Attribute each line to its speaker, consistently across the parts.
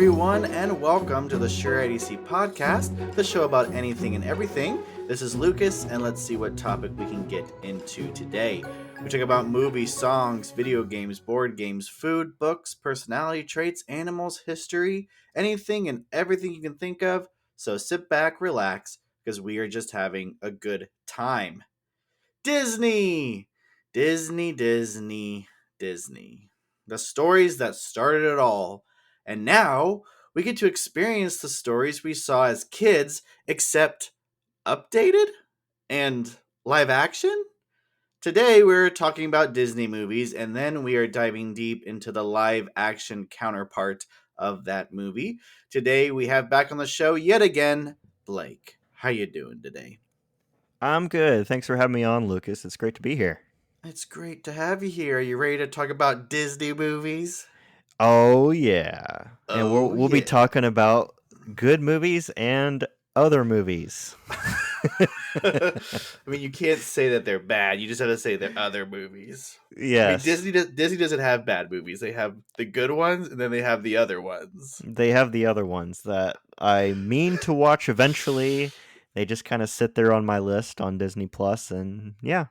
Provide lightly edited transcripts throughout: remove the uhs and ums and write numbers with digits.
Speaker 1: everyone, and welcome to the Sure IDC podcast, the show about anything and everything. This is Lucas, and let's see what topic we can get into today. We talk about movies, songs, video games, board games, food, books, personality traits, animals, history, anything and everything you can think of. So sit back, relax, because we are just having a good time. Disney! Disney, Disney, Disney. The stories that started it all. And now we get to experience the stories we saw as kids, except updated and live action. Today we're talking about Disney movies, and then we are diving deep into the live action counterpart of that movie. Today we have back on the show yet again, Blake. How you doing today?
Speaker 2: I'm good. Thanks for having me on, Lucas. It's great to be here.
Speaker 1: It's great to have you here. Are you ready to talk about Disney movies?
Speaker 2: Oh yeah, and we'll
Speaker 1: Oh,
Speaker 2: we'll be
Speaker 1: yeah.
Speaker 2: talking about good movies and other movies.
Speaker 1: I mean, you can't say that they're bad. You just have to say they're other movies. I mean,
Speaker 2: Yes,
Speaker 1: Disney doesn't have bad movies. They have the good ones, and then they have the other ones.
Speaker 2: they have the other ones that I mean to watch eventually. They just kind of sit there on my list on Disney Plus, and yeah,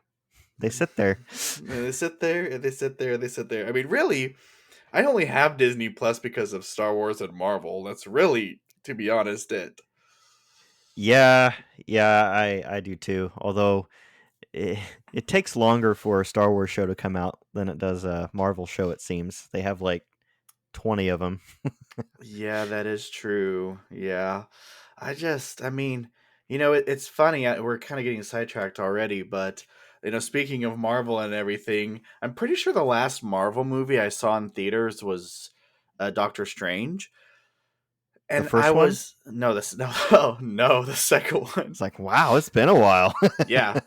Speaker 2: they sit there.
Speaker 1: And they sit there, and they sit there, and they sit there. I mean, really, I only have Disney Plus because of Star Wars and Marvel. That's really, to be honest, it.
Speaker 2: Yeah, yeah, I do too. Although it, it takes longer for a Star Wars show to come out than it does a Marvel show. It seems they have like 20 of them.
Speaker 1: Yeah, that is true. Yeah. I mean, it's funny. We're kind of getting sidetracked already, but, speaking of Marvel and everything, I'm pretty sure the last Marvel movie I saw in theaters was Doctor Strange.
Speaker 2: The
Speaker 1: And I
Speaker 2: first one?
Speaker 1: was, no, this, no, oh, no, the second one.
Speaker 2: It's like, wow, it's been a while.
Speaker 1: Yeah.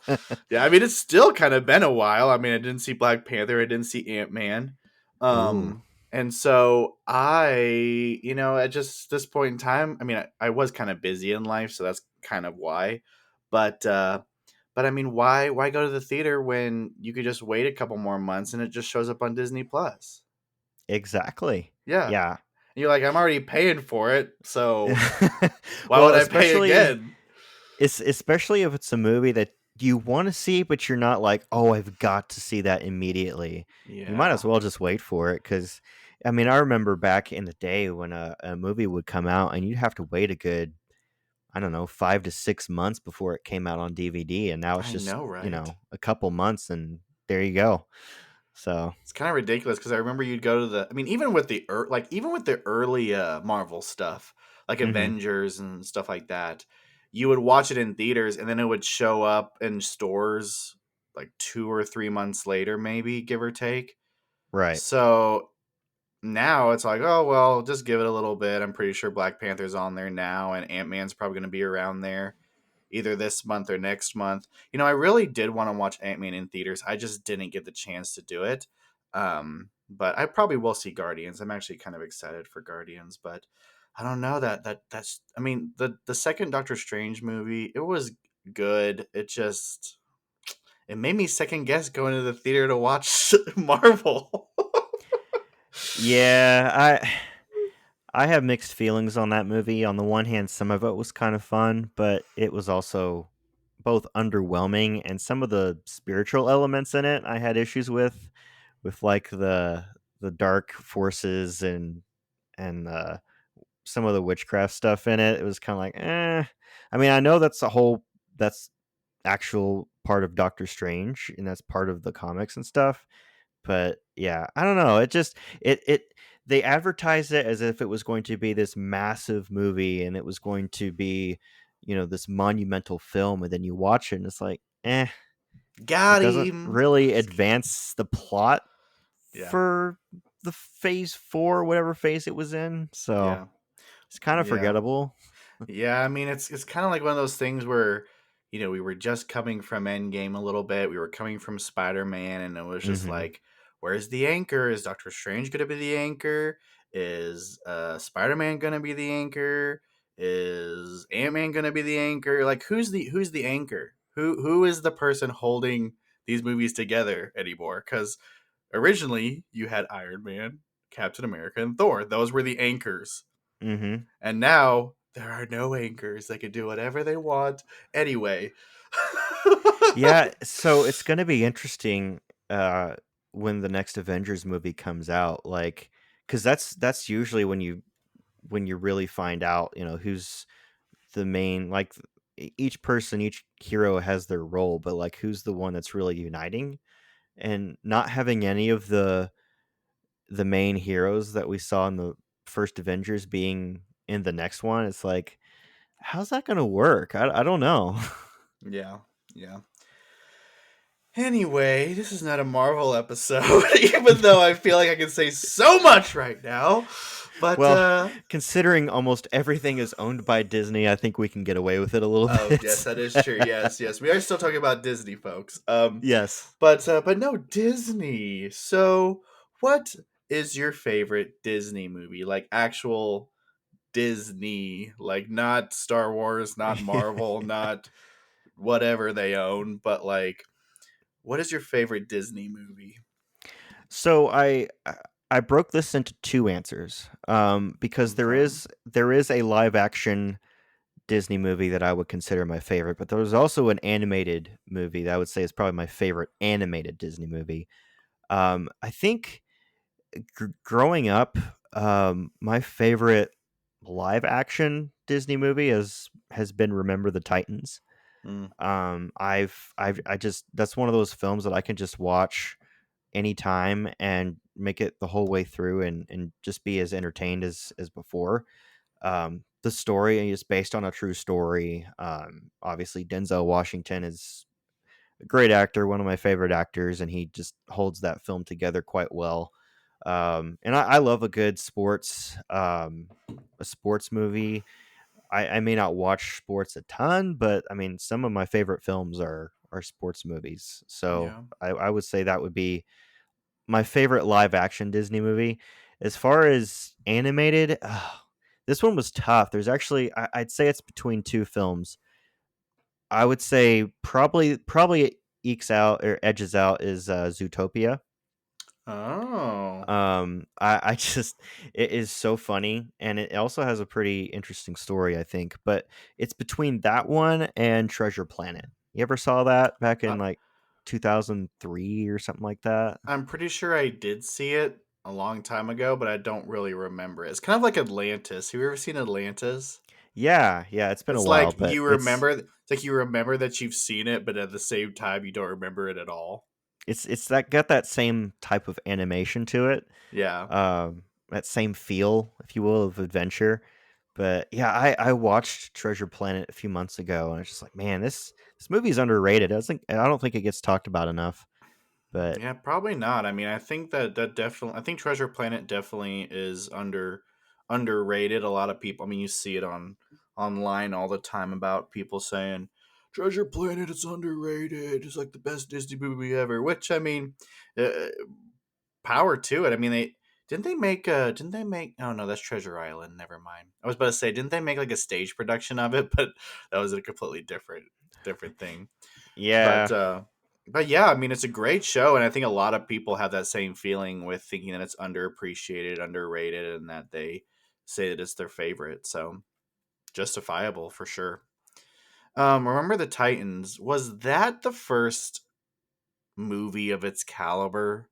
Speaker 1: Yeah. I mean, it's still kind of been a while. I mean, I didn't see Black Panther, I didn't see Ant-Man.
Speaker 2: Ooh,
Speaker 1: And so at just this point in time, I mean, I was kind of busy in life, so that's kind of why. But I mean, why go to the theater when you could just wait a couple more months and it just shows up on Disney Plus?
Speaker 2: exactly.
Speaker 1: Yeah. And
Speaker 2: Yeah.
Speaker 1: you're like, I'm already paying for it, so why
Speaker 2: Well,
Speaker 1: would I pay again?
Speaker 2: especially if it's a movie that you want to see, but you're not like, oh, I've got to see that immediately. You might
Speaker 1: Yeah.
Speaker 2: as well just wait for it because, I mean, I remember back in the day when a movie would come out and you'd have to wait a good, I don't know, 5 to 6 months before it came out on DVD, and now it's
Speaker 1: I
Speaker 2: just
Speaker 1: know, right?
Speaker 2: a couple months and there you go. So.
Speaker 1: It's kind of ridiculous because I remember you'd go to the. I mean, even with the early Marvel stuff, like
Speaker 2: Mhm.
Speaker 1: Avengers and stuff like that, you would watch it in theaters, and then it would show up in stores like 2 or 3 months later, maybe give or take.
Speaker 2: Right.
Speaker 1: So now it's like, oh well, just give it a little bit. I'm pretty sure Black Panther's on there now, and Ant Man's probably going to be around there either this month or next month. I really did want to watch Ant Man in theaters. I just didn't get the chance to do it. But I probably will see Guardians. I'm actually kind of excited for Guardians, but I don't know that's. I mean, the second Doctor Strange movie, it was good. It made me second guess going to the theater to watch Marvel.
Speaker 2: Yeah, I have mixed feelings on that movie. On the one hand, some of it was kind of fun, but it was also both underwhelming and some of the spiritual elements in it I had issues with like the dark forces and some of the witchcraft stuff in it. It was kind of like, eh. I mean, I know that's actual part of Doctor Strange and that's part of the comics and stuff, but yeah, I don't know. It just it they advertised it as if it was going to be this massive movie and it was going to be, this monumental film, and then you watch it and it's like, it
Speaker 1: Got
Speaker 2: doesn't
Speaker 1: him.
Speaker 2: really advance the plot
Speaker 1: Yeah,
Speaker 2: for the phase 4, whatever phase it was in. So,
Speaker 1: yeah,
Speaker 2: it's kind of
Speaker 1: yeah.
Speaker 2: forgettable.
Speaker 1: Yeah, I mean it's kind of like one of those things where we were just coming from Endgame a little bit. We were coming from Spider-Man and it was just
Speaker 2: Mhm.
Speaker 1: like where's the anchor? Is Doctor Strange going to be the anchor? Is Spider-Man going to be the anchor? Is Ant-Man going to be the anchor? Like who's the anchor? Who is the person holding these movies together anymore? Cuz originally you had Iron Man, Captain America and Thor. Those were the anchors.
Speaker 2: Mm-hmm.
Speaker 1: And now there are no anchors. They can do whatever they want. Anyway.
Speaker 2: Yeah, so it's going to be interesting uh when the next Avengers movie comes out, like, cuz that's usually when you really find out, who's the main, like, each person, each hero has their role, but like who's the one that's really uniting, and not having any of the main heroes that we saw in the first Avengers being in the next one. It's like, how's that going to work? I don't know.
Speaker 1: Yeah. Yeah. Anyway, this is not a Marvel episode, even though I feel like I can say so much right now. But
Speaker 2: Well, considering almost everything is owned by Disney, I think we can get away with it a little
Speaker 1: oh yes,
Speaker 2: bit.
Speaker 1: that is true. Yes, yes, we are still talking about Disney, folks.
Speaker 2: Yes.
Speaker 1: But no Disney. So, what is your favorite Disney movie? Like actual Disney, like not Star Wars, not Marvel, not whatever they own, but like, what is your favorite Disney movie?
Speaker 2: So I broke this into two answers, because
Speaker 1: Okay.
Speaker 2: there is a live action Disney movie that I would consider my favorite, but there was also an animated movie that I would say is probably my favorite animated Disney movie. I think growing up, my favorite live action Disney movie has been Remember the Titans.
Speaker 1: Mm,
Speaker 2: I just, that's one of those films that I can just watch anytime and make it the whole way through, and just be as entertained as before. The story is based on a true story. Obviously, Denzel Washington is a great actor, one of my favorite actors, and he just holds that film together quite well. And I love a good a sports movie. I may not watch sports a ton, but I mean, some of my favorite films are sports movies. So
Speaker 1: yeah.
Speaker 2: I would say that would be my favorite live action Disney movie. As far as animated, this one was tough. There's actually, I'd say it's between two films. I would say probably ekes out or edges out is Zootopia.
Speaker 1: Oh.
Speaker 2: I just, it is so funny, and it also has a pretty interesting story, I think. But it's between that one and Treasure Planet. You ever saw that back in
Speaker 1: Uh,
Speaker 2: like 2003 or something like that?
Speaker 1: I'm pretty sure I did see it a long time ago, but I don't really remember it. It's kind of like Atlantis. Have you ever seen Atlantis?
Speaker 2: Yeah, yeah, it's been a
Speaker 1: It's
Speaker 2: while,
Speaker 1: like
Speaker 2: but
Speaker 1: it's like you remember that you've seen it, but at the same time you don't remember it at all.
Speaker 2: it's that got that same type of animation to it,
Speaker 1: Yeah.
Speaker 2: that same feel, if you will, of adventure. But yeah, I watched Treasure Planet a few months ago, and I was just like, man, this movie is underrated. I don't think it gets talked about enough. But
Speaker 1: Yeah, probably not. I mean, I think that definitely I think Treasure Planet definitely is underrated. A lot of people, I mean, you see it on online all the time about people saying Treasure Planet is underrated. It's like the best Disney movie ever, which I mean, uh, power to it. I mean, didn't they make oh no, that's Treasure Island. Never mind. I was about to say didn't they make like a stage production of it, but that was a completely different thing. But
Speaker 2: yeah,
Speaker 1: uh but yeah, I mean it's a great show and I think a lot of people have that same feeling with thinking that it's underappreciated, underrated and that they say that it's their favorite. So, justifiable for sure. Remember the Titans, was that the first movie of its caliber?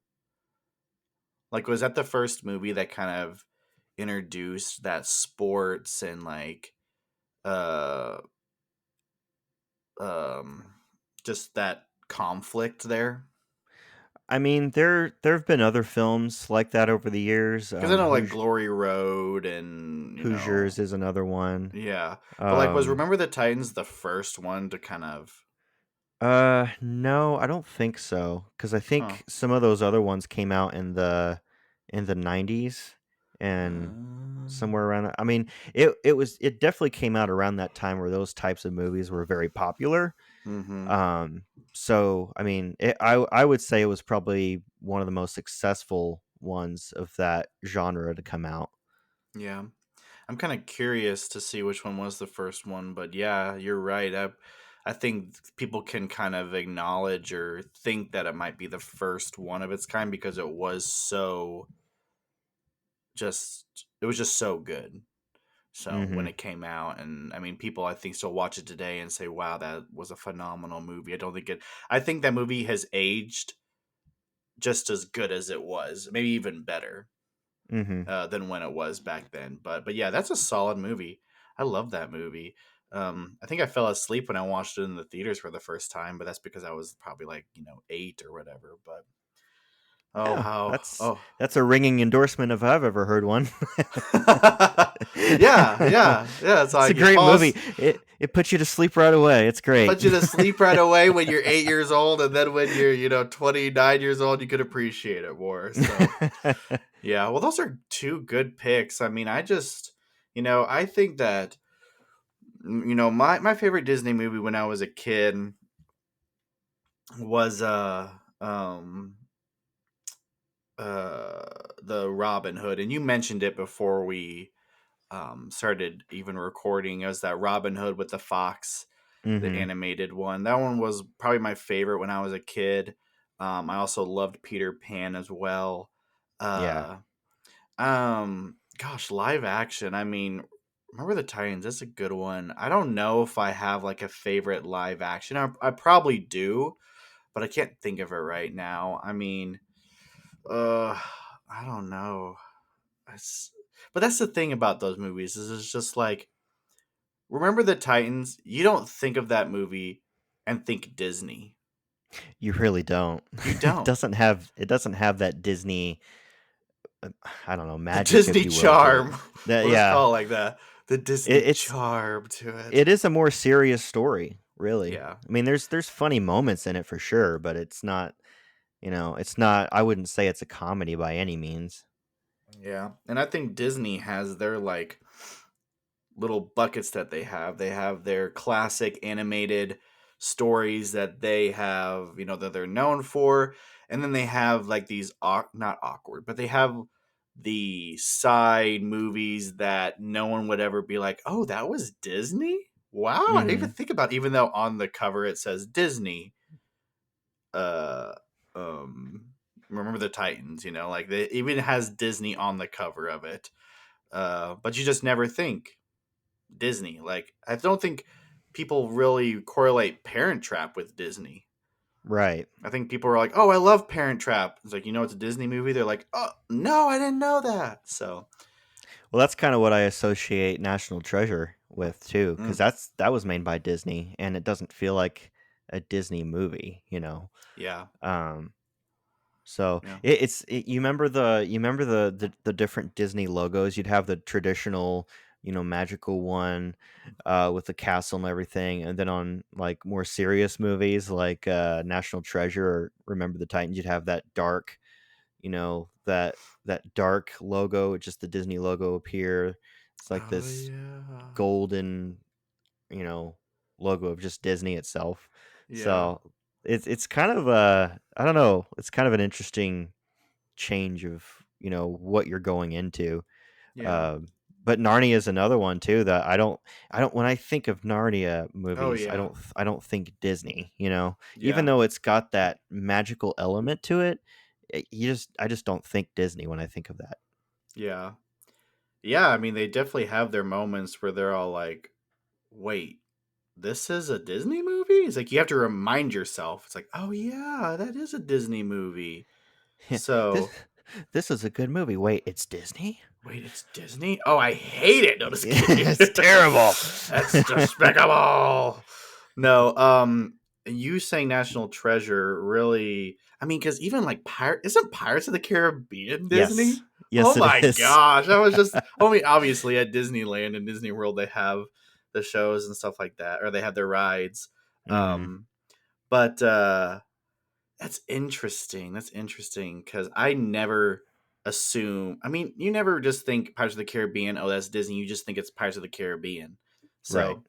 Speaker 1: Like was that the first movie that kind of introduced that sports and like uh um just that conflict there?
Speaker 2: I mean, there have been other films like that over the years.
Speaker 1: Because I know like Glory Road and
Speaker 2: Hoosiers is another one.
Speaker 1: yeah, but like was
Speaker 2: Um,
Speaker 1: Remember the Titans the first one to kind of
Speaker 2: no, I don't think so, because I
Speaker 1: huh?
Speaker 2: think some of those other ones came out in the 90s, and somewhere around that. I mean, it definitely came out around that time where those types of movies were very popular.
Speaker 1: Mm-hmm.
Speaker 2: Um, so I mean, I would say it was probably one of the most successful ones of that genre to come out.
Speaker 1: Yeah, I'm kind of curious to see which one was the first one, but yeah, you're right. I think people can kind of acknowledge or think that it might be the first one of its kind because it was so just it was just so good. So when
Speaker 2: Mhm.
Speaker 1: it came out, and I mean, people I think still watch it today and say, "Wow, that was a phenomenal movie." I don't think it. I think that movie has aged just as good as it was, maybe even better
Speaker 2: Mhm.
Speaker 1: than when it was back then. But yeah, that's a solid movie. I love that movie. I think I fell asleep when I watched it in the theaters for the first time, but that's because I was probably like 8 or whatever. But oh
Speaker 2: Yeah,
Speaker 1: how
Speaker 2: that's
Speaker 1: oh
Speaker 2: that's a ringing endorsement if I've ever heard one.
Speaker 1: yeah, yeah, yeah. It's
Speaker 2: It's a
Speaker 1: like you
Speaker 2: great
Speaker 1: fall
Speaker 2: movie. It puts you to sleep right away. It's great.
Speaker 1: put you to sleep right away when you're 8 years old, and then when you're 29 years old, you could appreciate it more. So yeah, well, those are two good picks. I mean, I think that my favorite Disney movie when I was a kid was the Robin Hood, and you mentioned it before we started even recording. It was that Robin Hood with the fox, the
Speaker 2: Mhm.
Speaker 1: animated one. That one was probably my favorite when I was a kid. I also loved Peter Pan as well.
Speaker 2: Yeah.
Speaker 1: Uh, gosh, live action. I mean, remember the Titans? That's a good one. I don't know if I have like a favorite live action. I probably do, but I can't think of it right now. I mean, uh, I don't know. It's, but that's the thing about those movies is it's just like remember the Titans. You don't think of that movie and think Disney.
Speaker 2: You really don't.
Speaker 1: You
Speaker 2: It
Speaker 1: don't.
Speaker 2: doesn't have that Disney, uh, I don't know,
Speaker 1: The
Speaker 2: magic, if
Speaker 1: Disney
Speaker 2: you will, to it.
Speaker 1: charm.
Speaker 2: That
Speaker 1: We'll just
Speaker 2: yeah.
Speaker 1: call it like that. The Disney
Speaker 2: It's
Speaker 1: charm to it.
Speaker 2: it is a more serious story, really.
Speaker 1: Yeah.
Speaker 2: I mean, there's funny moments in it for sure, but it's not, I wouldn't say it's a comedy by any means.
Speaker 1: Yeah. And I think Disney has their like little buckets that they have. They have their classic animated stories that they have, that they're known for. And then they have like these not awkward, but they have the side movies that no one would ever be like, "Oh, that was Disney?" Wow, I didn't even
Speaker 2: Mhm.
Speaker 1: think about even though on the cover it says Disney. Uh um Remember the Titans, like it even has Disney on the cover of it. But you just never think Disney. Like I don't think people really correlate Parent Trap with Disney.
Speaker 2: Right.
Speaker 1: I think people are like, "Oh, I love Parent Trap." It's like, it's a Disney movie. They're like, "Oh, no, I didn't know that." So,
Speaker 2: Well, that's kind of what I associate National Treasure with too, because
Speaker 1: mm,
Speaker 2: that was made by Disney, and it doesn't feel like a Disney movie.
Speaker 1: yeah,
Speaker 2: Um, so
Speaker 1: yeah.
Speaker 2: you remember the different Disney logos? You'd have the traditional, magical one, with the castle and everything, and then on like more serious movies like National Treasure or Remember the Titans, you'd have that dark, that dark logo, just the Disney logo appear. It's like
Speaker 1: Oh
Speaker 2: this
Speaker 1: yeah,
Speaker 2: golden, you know, logo of just Disney itself.
Speaker 1: yeah,
Speaker 2: So it's kind of I don't know, it's kind of an interesting change of, what you're going into.
Speaker 1: yeah.
Speaker 2: Um, but Narnia is another one too that I don't when I think of Narnia
Speaker 1: Oh
Speaker 2: movies, I
Speaker 1: yeah,
Speaker 2: don't I don't think Disney. Even
Speaker 1: yeah,
Speaker 2: though it's got that magical element to it, I just don't think Disney when I think of that.
Speaker 1: yeah, yeah. I mean, they definitely have their moments where they're all like, "Wait, this is a Disney movie?" It's like you have to remind yourself. It's like, "Oh yeah, that is a Disney movie."
Speaker 2: this
Speaker 1: So
Speaker 2: this is a good movie. Wait, it's Disney?
Speaker 1: wait, it's Disney? Oh, I hate it. No, just kidding.
Speaker 2: It's terrible.
Speaker 1: That's despicable. No, you saying National Treasure really? I mean, because even like isn't Pirates of the Caribbean
Speaker 2: Yes.
Speaker 1: Disney? Oh
Speaker 2: Yes, it
Speaker 1: my
Speaker 2: is.
Speaker 1: gosh, I was just. I mean, obviously at Disneyland and Disney World they have the shows and stuff like that, or they have their rides.
Speaker 2: Mhm.
Speaker 1: Um, but that's interesting. That's interesting because I never assume. I mean, you never just think Pirates of the Caribbean. Oh, that's Disney. You just think it's Pirates of the Caribbean.
Speaker 2: Right.
Speaker 1: So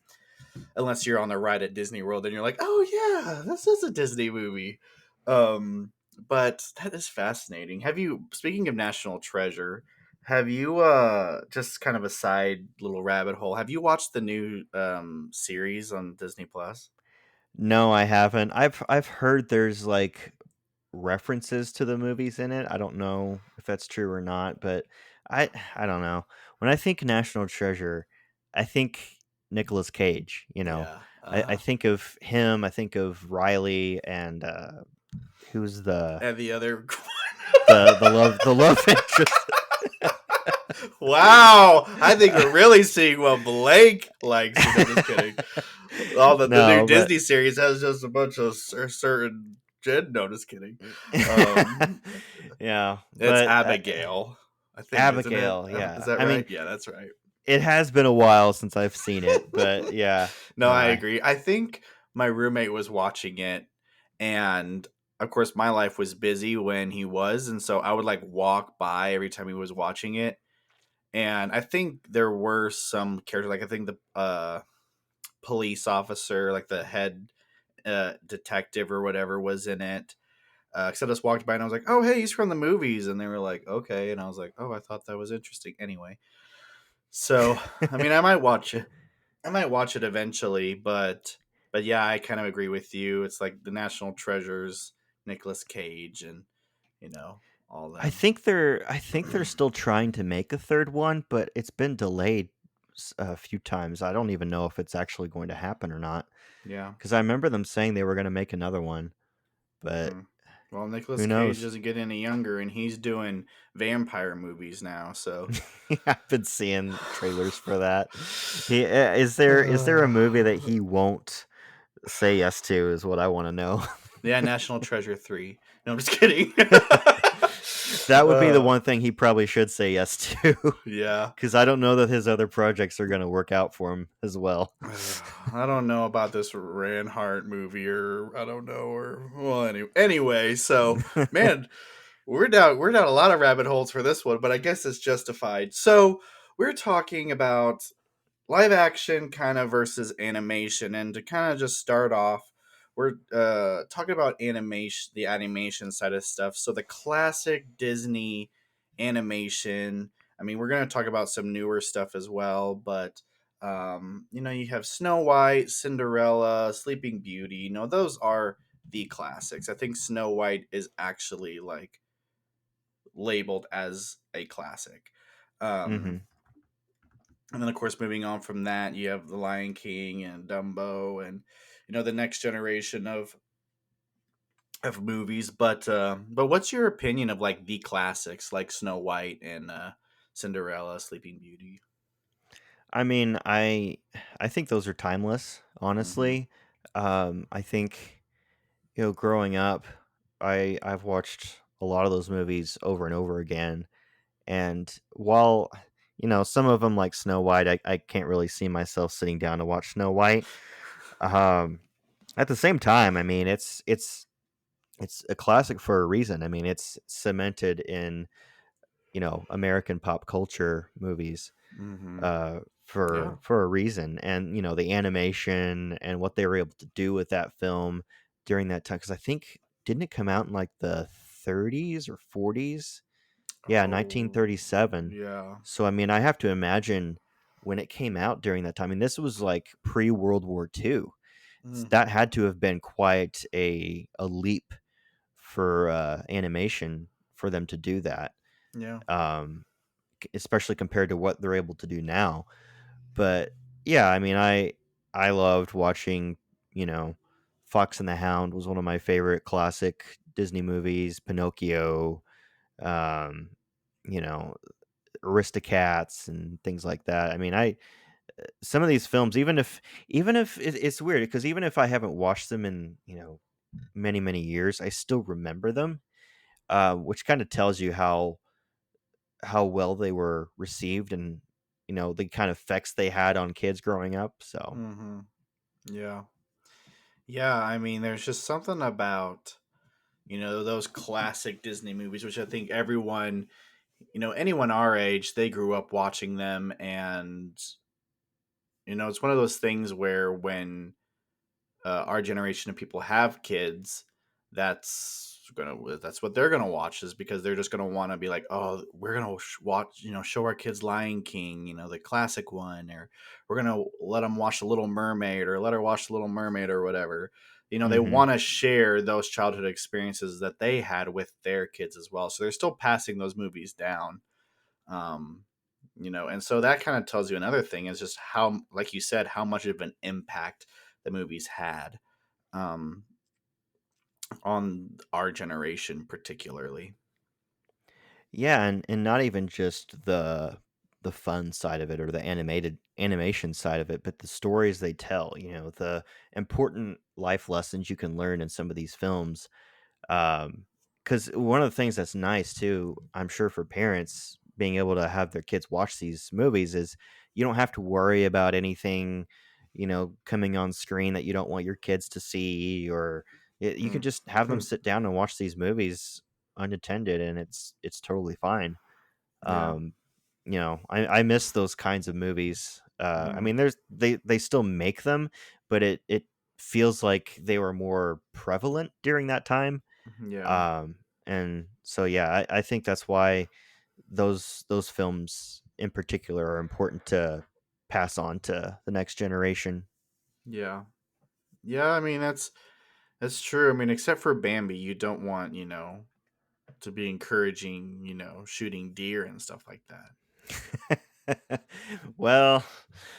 Speaker 1: unless you're on the ride at Disney World, then you're like, oh yeah, this is a Disney movie. But that is fascinating. Have you? Speaking of National Treasure, have you? Just kind of a side little rabbit hole. Have you watched the new series on Disney Plus?
Speaker 2: No, I haven't. I've heard there's like references to the movies in it. I don't know if that's true or not, but I don't know. When I think National Treasure, I think Nicolas Cage.
Speaker 1: Yeah.
Speaker 2: I think of him. I think of Riley and who's
Speaker 1: And the other.
Speaker 2: the love interest.
Speaker 1: Wow, I think we're really seeing what Blake likes. No, just kidding. All the new
Speaker 2: No, but
Speaker 1: Disney series has just a bunch of certain gen. No, just kidding. Um,
Speaker 2: yeah,
Speaker 1: it's
Speaker 2: but
Speaker 1: Abigail, I think, isn't it?
Speaker 2: Abigail.
Speaker 1: Is
Speaker 2: Yeah,
Speaker 1: that
Speaker 2: I mean,
Speaker 1: right? Yeah, that's right.
Speaker 2: it has been a while since I've seen it, but yeah.
Speaker 1: No, I
Speaker 2: Uh,
Speaker 1: agree. I think my roommate was watching it, and of course, my life was busy when he was, and so I would like walk by every time he was watching it. And I think there were some characters, like I think the police officer, like the head detective or whatever, was in it. Because I just walked by and I was like, "Oh, hey, he's from the movies," and they were like, "Okay," and I was like, "Oh, I thought that was interesting." Anyway, so I mean, I might watch it. I might watch it eventually, but yeah, I kind of agree with you. It's like the national treasures, Nicolas Cage, and you know all them.
Speaker 2: I think they're still trying to make a third one, but it's been delayed a few times. I don't even know if it's actually going to happen or not.
Speaker 1: Yeah.
Speaker 2: Because I remember them saying they were going to make another one, but
Speaker 1: Hmm. Well, Nicolas
Speaker 2: who
Speaker 1: Cage
Speaker 2: knows?
Speaker 1: doesn't get any younger, and he's doing vampire movies now. So,
Speaker 2: I've been seeing trailers for that. Is there a movie that he won't say yes to? Is what I want to know.
Speaker 1: yeah, National Treasure 3. No, I'm just kidding.
Speaker 2: That would be the
Speaker 1: uh,
Speaker 2: one thing he probably should say yes to,
Speaker 1: yeah.
Speaker 2: because I don't know that his other projects are going to work out for him as well.
Speaker 1: I don't know about this Ranhart movie, or I don't know, or well, anyway. So, man, we're down a lot of rabbit holes for this one, but I guess it's justified. So, we're talking about live action kind of versus animation, and to kind of just start off, we're talking about animation, the animation side of stuff. So the classic Disney animation, I mean, we're going to talk about some newer stuff as well, but you have Snow White, Cinderella, Sleeping Beauty. Those are the classics. I think Snow White is actually like labeled as a classic.
Speaker 2: Hmm.
Speaker 1: um and then, of course, moving on from that, you have The Lion King and Dumbo, and the next generation of movies. But what's your opinion of like the classics, like Snow White and Cinderella, Sleeping Beauty?
Speaker 2: I mean, I think those are timeless.
Speaker 1: Mm-hmm.
Speaker 2: Honestly, I think growing up, I've watched a lot of those movies over and over again. And while some of them like Snow White, I can't really see myself sitting down to watch Snow White. Um, at the same time, I mean, it's a classic for a reason. I mean, it's cemented in American pop culture movies
Speaker 1: Mm-hmm. Yeah.
Speaker 2: for a reason, and the animation and what they were able to do with that film during that time. Because I think didn't it come out in like the 30s or 40s? Yeah,
Speaker 1: Oh,
Speaker 2: 1937.
Speaker 1: yeah.
Speaker 2: So I mean, I have to imagine when it came out during that time. I mean, this was like pre World War II. That
Speaker 1: Mm-hmm.
Speaker 2: had to have been quite a leap for animation for them to do that,
Speaker 1: Yeah.
Speaker 2: um, especially compared to what they're able to do now. But yeah, I mean, I loved watching. You know, Fox and the Hound was one of my favorite classic Disney movies. Pinocchio, um, you know, Aristocats and things like that. I mean, I some of these films, even if it's weird because even if I haven't watched them in many years, I still remember them, which kind of tells you how well they were received and the kind of effects they had on kids growing up. So
Speaker 1: Mm-hmm. Yeah. Yeah. I mean, there's just something about those classic Disney movies, which I think everyone, anyone our age, they grew up watching them. And it's one of those things where when our generation of people have kids, that's what they're gonna watch, is because they're just gonna want to be like, oh, we're gonna watch, show our kids Lion King, the classic one, or we're gonna let them watch The Little Mermaid, or let her watch The Little Mermaid, or whatever. They
Speaker 2: hmm
Speaker 1: want to share those childhood experiences that they had with their kids as well, so they're still passing those movies down. um And so that kind of tells you another thing is just how, like you said, how much of an impact the movies had um, on our generation, particularly.
Speaker 2: Yeah, and not even just the fun side of it or the animated animation side of it, but the stories they tell, the important life lessons you can learn in some of these films. Because one of the things that's nice too, I'm sure for parents being able to have their kids watch these movies is you don't have to worry about anything, coming on screen that you don't want your kids to see, or you can
Speaker 1: Mm.
Speaker 2: just have them sit down and watch these movies unattended, and it's totally fine.
Speaker 1: Yeah.
Speaker 2: Um, I miss those kinds of movies. I
Speaker 1: Mm.
Speaker 2: mean, they still make them, but it feels like they were more prevalent during that time.
Speaker 1: Yeah.
Speaker 2: And so yeah, I think that's why those films in particular are important to pass on to the next generation.
Speaker 1: Yeah. Yeah. I mean, that's true. I mean, except for Bambi, you don't want, to be encouraging, shooting deer and stuff like that.
Speaker 2: Well,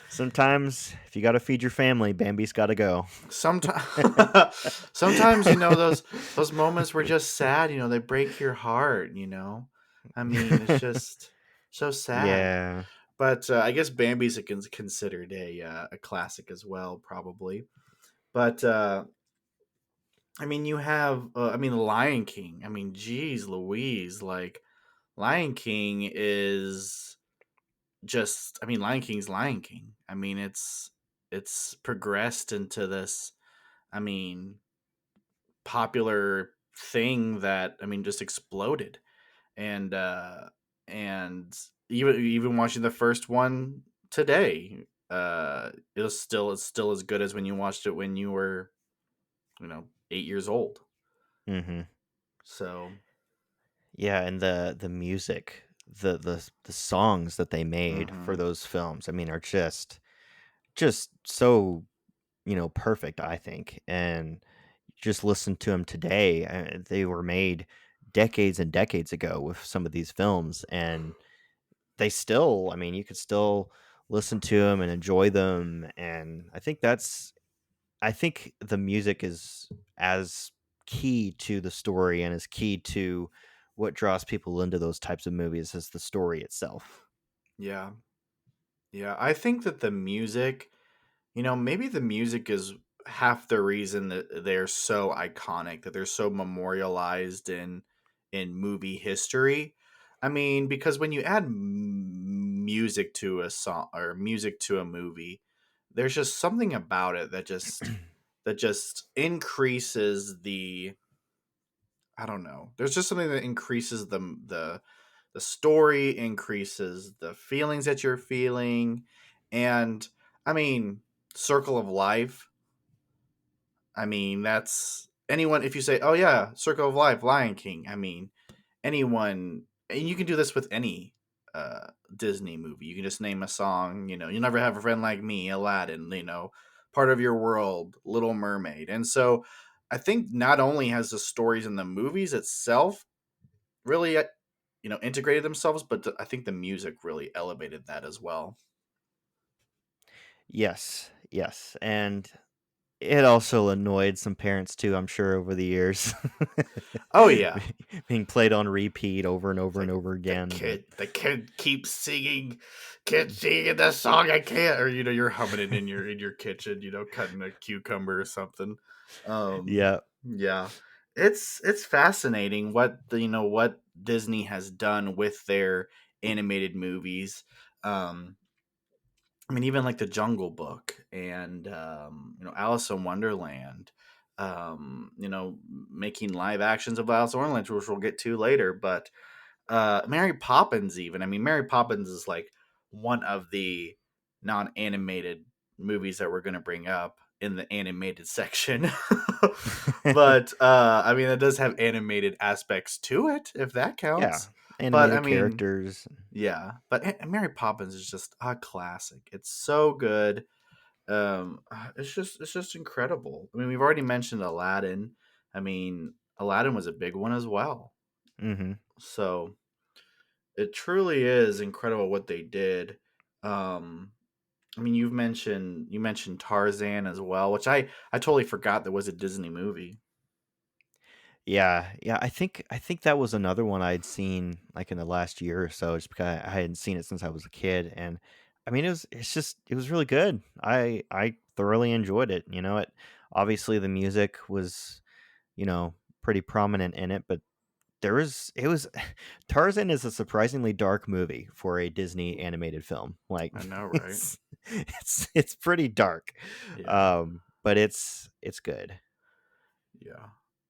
Speaker 2: sometimes if you got to feed your family, Bambi's got to go.
Speaker 1: Sometimes, sometimes, those moments were just sad. They break your heart. I mean, it's just so sad.
Speaker 2: Yeah.
Speaker 1: But I guess Bambi's considered a classic as well, probably. But I mean, you have I mean, Lion King. I mean, geez, Louise, like Lion King is just. I mean, Lion King's Lion King. I mean, it's progressed into this. I mean, popular thing that, I mean, just exploded. And uh and even watching the first one today, it's still as good as when you watched it when you were, 8 years old.
Speaker 2: Hmm.
Speaker 1: So.
Speaker 2: Yeah, and the music, the songs that they made for
Speaker 1: Hmm.
Speaker 2: those films, I mean, are just so, perfect, I think. And just listen to them today. They were made decades and decades ago with some of these films, and they still, I mean, you could still listen to them and enjoy them. And I think the music is as key to the story and is key to what draws people into those types of movies as the story itself.
Speaker 1: Yeah. Yeah, I think that the music, maybe the music is half the reason that they're so iconic, that they're so memorialized in movie history. I mean, because when you add music to a song or music to a movie, there's just something about it that just increases the, I don't know. There's just something that increases the story, increases the feelings that you're feeling. And I mean, Circle of Life, I mean, that's anyone, if you say, "Oh yeah, Circle of Life, Lion King." I mean, anyone, and you can do this with any Disney movie. You can just name a song, "You'll Never Have a Friend Like Me," Aladdin, Part of Your World, Little Mermaid. And so I think not only has the stories in the movies itself really integrated themselves, but I think the music really elevated that as well.
Speaker 2: Yes, yes, and it also annoyed some parents too, I'm sure, over the years.
Speaker 1: Oh yeah.
Speaker 2: Being played on repeat over and
Speaker 1: It's
Speaker 2: over and
Speaker 1: like
Speaker 2: over
Speaker 1: the
Speaker 2: again, but
Speaker 1: kid the kid keeps singing, keep singing the song, I can't, or you're humming it in your kitchen, cutting a cucumber or something.
Speaker 2: yeah.
Speaker 1: Yeah. It's fascinating what Disney has done with their animated movies. Um I mean, even like the Jungle Book and Alice in Wonderland. Making live actions of Alice in Wonderland, which we'll get to later. But Mary Poppins, even. I mean, Mary Poppins is like one of the non-animated movies that we're going to bring up in the animated section. But I mean, it does have animated aspects to it, if that
Speaker 2: Yeah,
Speaker 1: counts. But I
Speaker 2: animated
Speaker 1: mean,
Speaker 2: characters.
Speaker 1: yeah, but Mary Poppins is just a classic. It's so good. It's just incredible. I mean, we've already mentioned Aladdin. I mean, Aladdin was a big one as well.
Speaker 2: Mhm.
Speaker 1: So It truly is incredible what they did. Um, I mean, you mentioned Tarzan as well, which I totally forgot there was a Disney movie.
Speaker 2: Yeah, yeah. I think that was another one I'd seen like in the last year or so, just because I hadn't seen it since I was a kid, and I mean it was really good. I thoroughly enjoyed it. It obviously the music was pretty prominent in it, but it was Tarzan is a surprisingly dark movie for a Disney animated film. Like
Speaker 1: I know, right?
Speaker 2: it's pretty dark,
Speaker 1: Yeah,
Speaker 2: but it's good.
Speaker 1: yeah,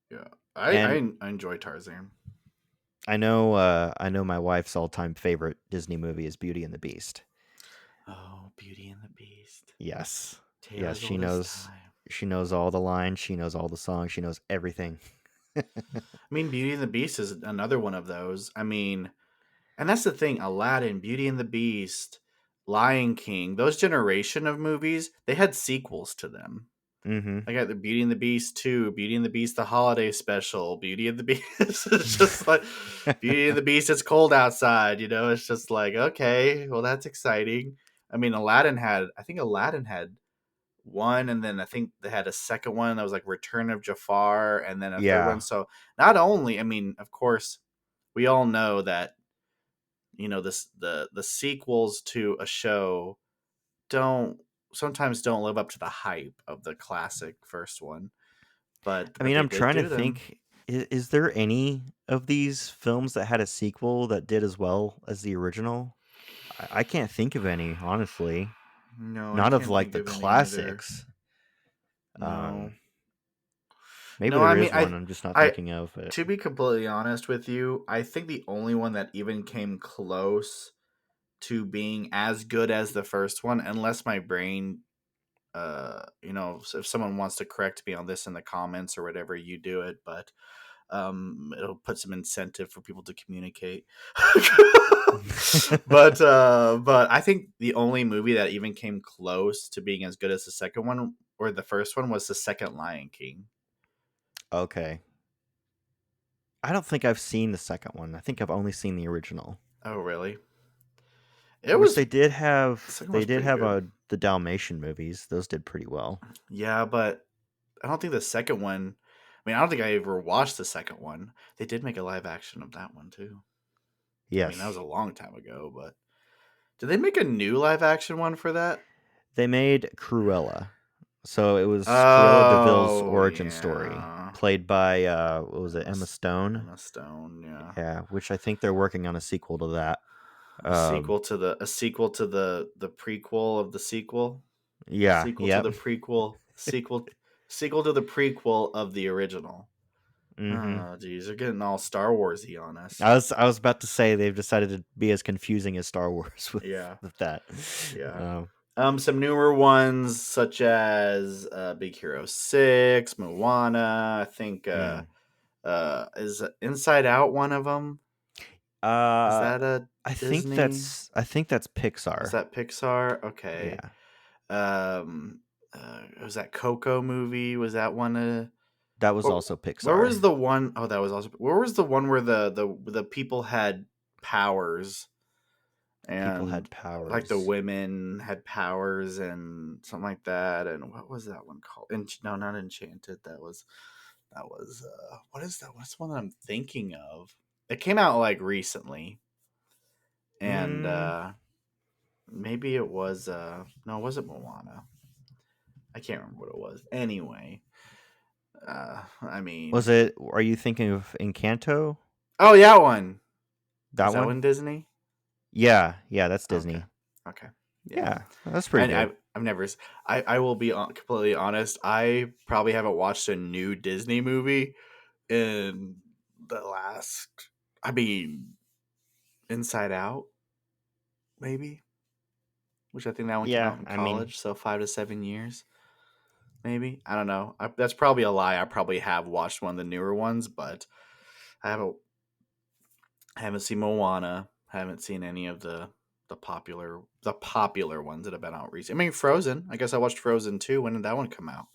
Speaker 1: yeah.
Speaker 2: And
Speaker 1: I enjoy Tarzan.
Speaker 2: I know my wife's all-time favorite Disney movie is Beauty and the Beast.
Speaker 1: Oh, Beauty and the Beast.
Speaker 2: Yes.
Speaker 1: Tale
Speaker 2: Yes,
Speaker 1: as old as time.
Speaker 2: she knows all the lines, she knows all the songs, she knows everything.
Speaker 1: I mean, Beauty and the Beast is another one of those. I mean, and that's the thing, Aladdin, Beauty and the Beast, Lion King, those generation of movies, they had sequels to them.
Speaker 2: Mhm.
Speaker 1: I got the Beauty and the Beast 2, Beauty and the Beast the holiday special, Beauty and the Beast. It's just like Beauty and the Beast, it's cold outside, it's just like, okay, well that's exciting. I mean, I think Aladdin had one, and then I think they had a second one that was like Return of Jafar, and then a third one.
Speaker 2: Yeah.
Speaker 1: So not only, I mean, of course, we all know that this the sequels to a show don't sometimes don't live up to the hype of the classic first one,
Speaker 2: I
Speaker 1: but
Speaker 2: mean,
Speaker 1: they
Speaker 2: I'm
Speaker 1: did
Speaker 2: trying to
Speaker 1: do them.
Speaker 2: think, is there any of these films that had a sequel that did as well as the original? I can't think of any, honestly.
Speaker 1: No, I
Speaker 2: Not of
Speaker 1: can't
Speaker 2: like
Speaker 1: think
Speaker 2: the
Speaker 1: of any either.
Speaker 2: classics. Um,
Speaker 1: No,
Speaker 2: maybe
Speaker 1: no.
Speaker 2: there
Speaker 1: I mean,
Speaker 2: is one I'm just not
Speaker 1: I
Speaker 2: thinking of it.
Speaker 1: to be completely honest with you, I think the only one that even came close to being as good as the first one, unless my brain, if someone wants to correct me on this in the comments or whatever, you do it, but it'll put some incentive for people to communicate. But I think the only movie that even came close to being as good as the second one or the first one was the second Lion King.
Speaker 2: Okay. I don't think I've seen the second one. I think I've only seen the original.
Speaker 1: Oh, really? It
Speaker 2: Which
Speaker 1: was
Speaker 2: they did
Speaker 1: The
Speaker 2: have
Speaker 1: second one
Speaker 2: they
Speaker 1: was
Speaker 2: did
Speaker 1: pretty
Speaker 2: have
Speaker 1: good.
Speaker 2: the Dalmatian movies. Those did pretty well.
Speaker 1: Yeah, but I don't think the second one. I mean, I don't think I ever watched the second one. They did make a live action of that one too. I mean, that was
Speaker 2: Yes.
Speaker 1: a long time ago, but did they make a new live action one for that?
Speaker 2: They made Cruella. So it was Cruella Deville's
Speaker 1: Oh
Speaker 2: origin story,
Speaker 1: yeah,
Speaker 2: played by what was it,
Speaker 1: Emma
Speaker 2: Emma
Speaker 1: S-
Speaker 2: Stone?
Speaker 1: Emma Stone. Yeah,
Speaker 2: Yeah, which I think they're working on a sequel to that. Um,
Speaker 1: a sequel to the prequel of the sequel,
Speaker 2: yeah,
Speaker 1: sequel to
Speaker 2: yep.
Speaker 1: the prequel, sequel to the prequel of the original.
Speaker 2: hmm
Speaker 1: Oh, geez, they're getting all Star Warsy on us.
Speaker 2: I was about to say they've decided to be as confusing as Star Wars
Speaker 1: Yeah,
Speaker 2: with that.
Speaker 1: yeah.
Speaker 2: Um,
Speaker 1: Some newer ones such as Big Hero 6, Moana. I think
Speaker 2: mm.
Speaker 1: is Inside Out one of them? Is
Speaker 2: uh,
Speaker 1: that a Disney?
Speaker 2: I think that's
Speaker 1: Is
Speaker 2: Pixar.
Speaker 1: that Pixar? Okay.
Speaker 2: Yeah,
Speaker 1: Um, was that Coco movie? Was that one?
Speaker 2: that was
Speaker 1: What,
Speaker 2: also
Speaker 1: where
Speaker 2: Pixar.
Speaker 1: was the one oh that was also. Where was the one where the people had powers
Speaker 2: People
Speaker 1: and
Speaker 2: had
Speaker 1: like the
Speaker 2: powers.
Speaker 1: women had powers and something like that? And what was that one called? No, not Enchanted. That was what is that? What's the one that I'm thinking of? It came out like recently, and
Speaker 2: Mm,
Speaker 1: maybe it was no, it wasn't Moana. I can't remember what it was. Anyway, I
Speaker 2: was
Speaker 1: mean,
Speaker 2: it? Are you thinking of Encanto?
Speaker 1: oh yeah, one.
Speaker 2: That
Speaker 1: Is that
Speaker 2: one?
Speaker 1: one Disney?
Speaker 2: Yeah, yeah, that's
Speaker 1: Okay,
Speaker 2: Disney.
Speaker 1: okay, yeah.
Speaker 2: Yeah, that's pretty
Speaker 1: And
Speaker 2: good.
Speaker 1: I've never. I will be completely honest. I probably haven't watched a new Disney movie in the last. I mean, Inside Out, maybe, which I think that one came
Speaker 2: Yeah,
Speaker 1: out in
Speaker 2: I mean,
Speaker 1: college, so 5 to 7 years, maybe. I don't know. That's probably a lie. I probably have watched one of the newer ones, but I haven't seen Moana. Haven't seen any of the popular ones that have been out recently. I mean, Frozen. I guess I watched Frozen too. When did that one come out?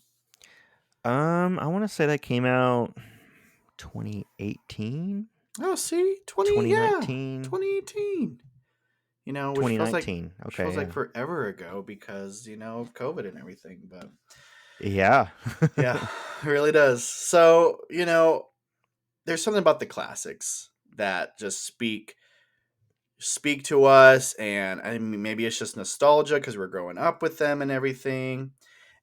Speaker 2: I want to say that came out 2018.
Speaker 1: Oh, see,
Speaker 2: 2019,
Speaker 1: 2018. Which which
Speaker 2: Okay,
Speaker 1: feels like
Speaker 2: yeah.
Speaker 1: forever ago because of COVID and everything. But
Speaker 2: Yeah.
Speaker 1: yeah, it really does. So there's something about the classics that just speak to us, and I mean maybe it's just nostalgia because we're growing up with them and everything.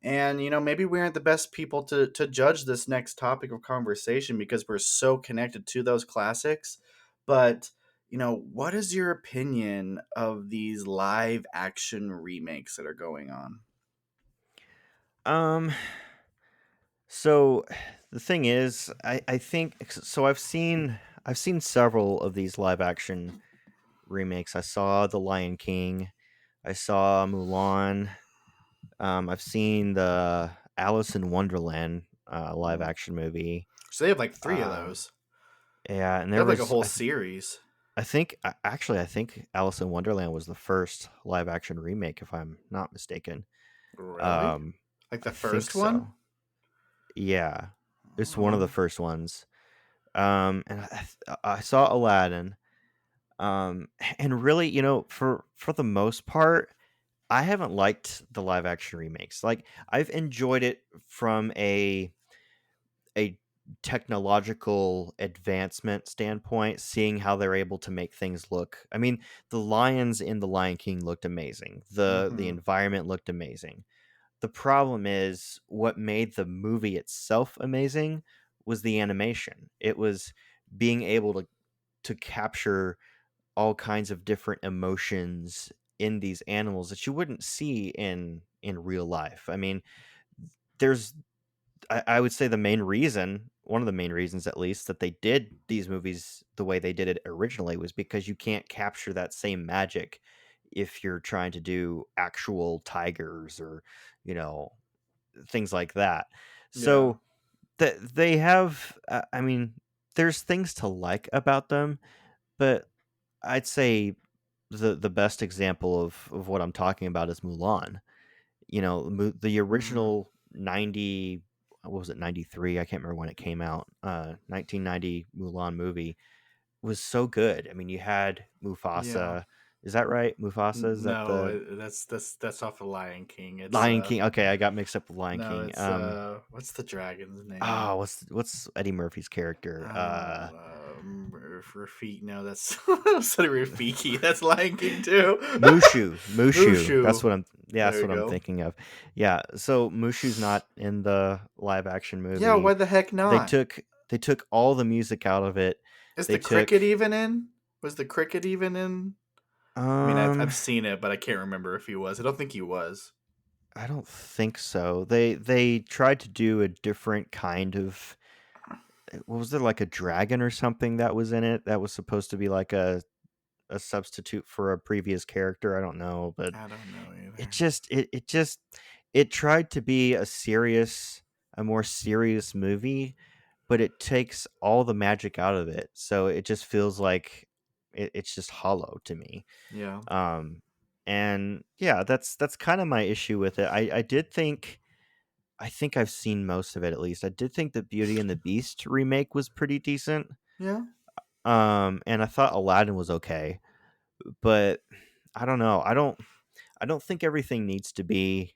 Speaker 1: And maybe we aren't the best people to judge this next topic of conversation because we're so connected to those classics. But what is your opinion of these live action remakes that are going on?
Speaker 2: um so the thing is, I think so I've seen several of these live action remakes. I saw The Lion King, I saw Mulan. I've seen the Alice in Wonderland live
Speaker 1: Mm.
Speaker 2: action movie.
Speaker 1: So they have like three of
Speaker 2: Um,
Speaker 1: those.
Speaker 2: yeah, and
Speaker 1: They
Speaker 2: there
Speaker 1: have like a
Speaker 2: was
Speaker 1: whole series.
Speaker 2: I think Alice in Wonderland was the first live action remake, if I'm not mistaken.
Speaker 1: Really?
Speaker 2: Um,
Speaker 1: Like the
Speaker 2: I think
Speaker 1: first one?
Speaker 2: so. Yeah, it's one of the
Speaker 1: Oh,
Speaker 2: first ones. And I saw Aladdin. And really, for the most part, I haven't liked the live action remakes. Like, I've enjoyed it from a technological advancement standpoint, seeing how they're able to make things look. I mean, the lions in The Lion King looked amazing. The
Speaker 1: mm-hmm.
Speaker 2: environment looked amazing. The problem is what made the movie itself amazing was the animation. It was being able to capture all kinds of different emotions in these animals that you wouldn't see in real life. I mean, there's I would say one of the main reasons at least, that they did these movies the way they did it originally was because you can't capture that same magic if you're trying to do actual tigers or, you know, things like that.
Speaker 1: Yeah.
Speaker 2: So that they have, I mean, there's things to like about them, but I'd say the best example of what I'm talking about is Mulan. The
Speaker 1: Mm.
Speaker 2: original 90, what was it, 93? I can't remember when it came out. 1990 Mulan movie was so good. I mean, you had
Speaker 1: Yeah.
Speaker 2: Mufasa. Is that right? Mufasa, is that
Speaker 1: No,
Speaker 2: the
Speaker 1: that's off the Lion King. It's
Speaker 2: Lion King? Okay, I got mixed up with Lion
Speaker 1: no,
Speaker 2: King.
Speaker 1: it's what's the dragon's name?
Speaker 2: What's Eddie Murphy's character?
Speaker 1: Rafiki. No, that's said Rafiki. That's Lion King too.
Speaker 2: Mushu.
Speaker 1: Mushu.
Speaker 2: That's
Speaker 1: There you
Speaker 2: what I'm
Speaker 1: go.
Speaker 2: thinking of. Yeah, so Mushu's not in the live action
Speaker 1: Yeah, why
Speaker 2: movie.
Speaker 1: the heck
Speaker 2: They
Speaker 1: not?
Speaker 2: took they took all the music out of it.
Speaker 1: Is
Speaker 2: They
Speaker 1: the
Speaker 2: took
Speaker 1: cricket even in? Was the cricket even in? I mean, I've
Speaker 2: um
Speaker 1: seen it, but I can't remember if he was. I don't think he was.
Speaker 2: I don't think so. They tried to do a different kind of, what was there, like a dragon or something that was in it that was supposed to be like a substitute for a previous character. I don't know, but
Speaker 1: I don't know
Speaker 2: it
Speaker 1: either.
Speaker 2: just it just it tried to be a more serious movie, but it takes all the magic out of it. So it just feels like it's just hollow to me.
Speaker 1: Yeah.
Speaker 2: Um and yeah, that's kind of my issue with it. I think I've seen most of it at least. I did think the Beauty and the Beast remake was pretty decent.
Speaker 1: Yeah.
Speaker 2: And I thought Aladdin was okay, but I don't know. I don't think everything needs to be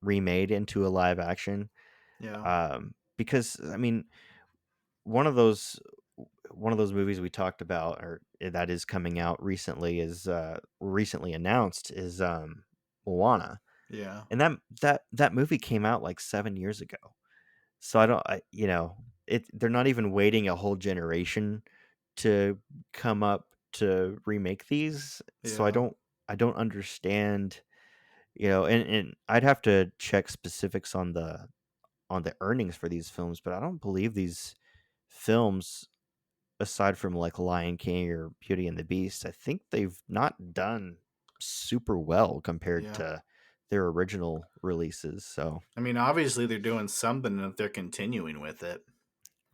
Speaker 2: remade into a live action.
Speaker 1: Yeah.
Speaker 2: Because I mean, one of those one of those movies we talked about, or that is coming out recently, is recently announced, is Moana.
Speaker 1: Yeah.
Speaker 2: And that movie came out like 7 years ago. So I don't I you know, they're not even waiting a whole generation to come up to remake these. So
Speaker 1: Yeah.
Speaker 2: I don't understand, and I'd have to check specifics on the earnings for these films, but I don't believe these films, aside from like Lion King or Beauty and the Beast, I think they've not done super well compared
Speaker 1: Yeah.
Speaker 2: to their original releases. So,
Speaker 1: I mean, obviously they're doing something if they're continuing with it.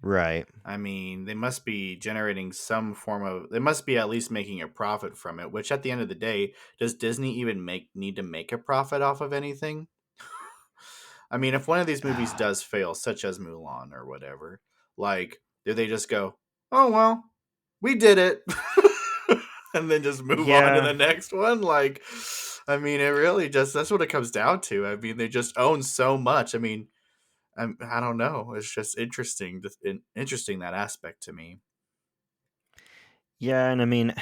Speaker 2: right.
Speaker 1: I mean, they must be generating some form of. They must be at least making a profit from it. Which, at the end of the day, does Disney even need to make a profit off of anything? I mean, if one of these movies does fail, such as Mulan or whatever, like, do they just go, "Oh well"? we did it. And then just move on to
Speaker 2: Yeah,
Speaker 1: the next one. Like, I mean, it really just, that's what it comes down to. I mean, they just own so much. I mean, I don't know. It's just interesting, interesting that aspect to me.
Speaker 2: yeah, and I mean,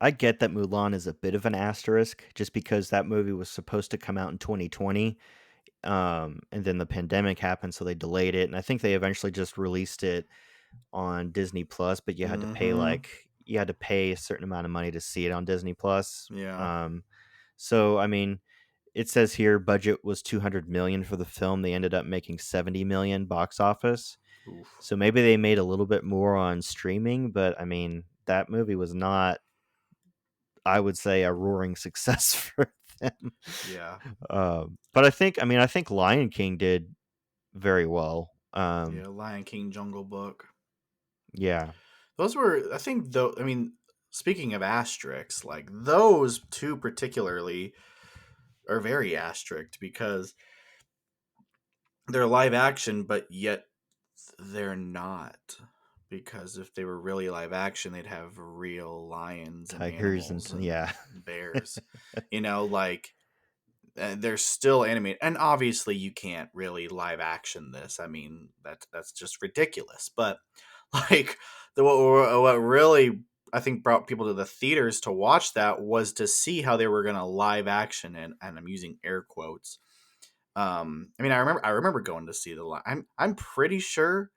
Speaker 2: I get that Mulan is a bit of an asterisk just because that movie was supposed to come out in 2020, and then the pandemic happened, so they delayed it, and I think they eventually just released it on Disney Plus, but
Speaker 1: Mm-hmm.
Speaker 2: you had to pay a certain amount of money to see it on Disney Plus.
Speaker 1: Yeah.
Speaker 2: So I mean, it says here budget was 200 million for the film. They ended up making 70 million box office.
Speaker 1: Oof.
Speaker 2: So maybe they made a little bit more on streaming, but I mean, that movie was not, I would say, a roaring success for them.
Speaker 1: Yeah.
Speaker 2: But I think Lion King did very well.
Speaker 1: Yeah. Lion King, Jungle Book.
Speaker 2: Yeah,
Speaker 1: Those were, I think, though. I mean, speaking of asterisks, like those two particularly are very asterisk because they're live action, but yet they're not. Because if they were really live action, they'd have real lions and
Speaker 2: tigers and
Speaker 1: animals and
Speaker 2: yeah,
Speaker 1: bears. Like they're still animated, and obviously you can't really live action this. I mean, that's just ridiculous. But like what really I think brought people to the theaters to watch that was to see how they were going to live action, and I'm using air quotes. I mean, I remember going to see I'm pretty sure.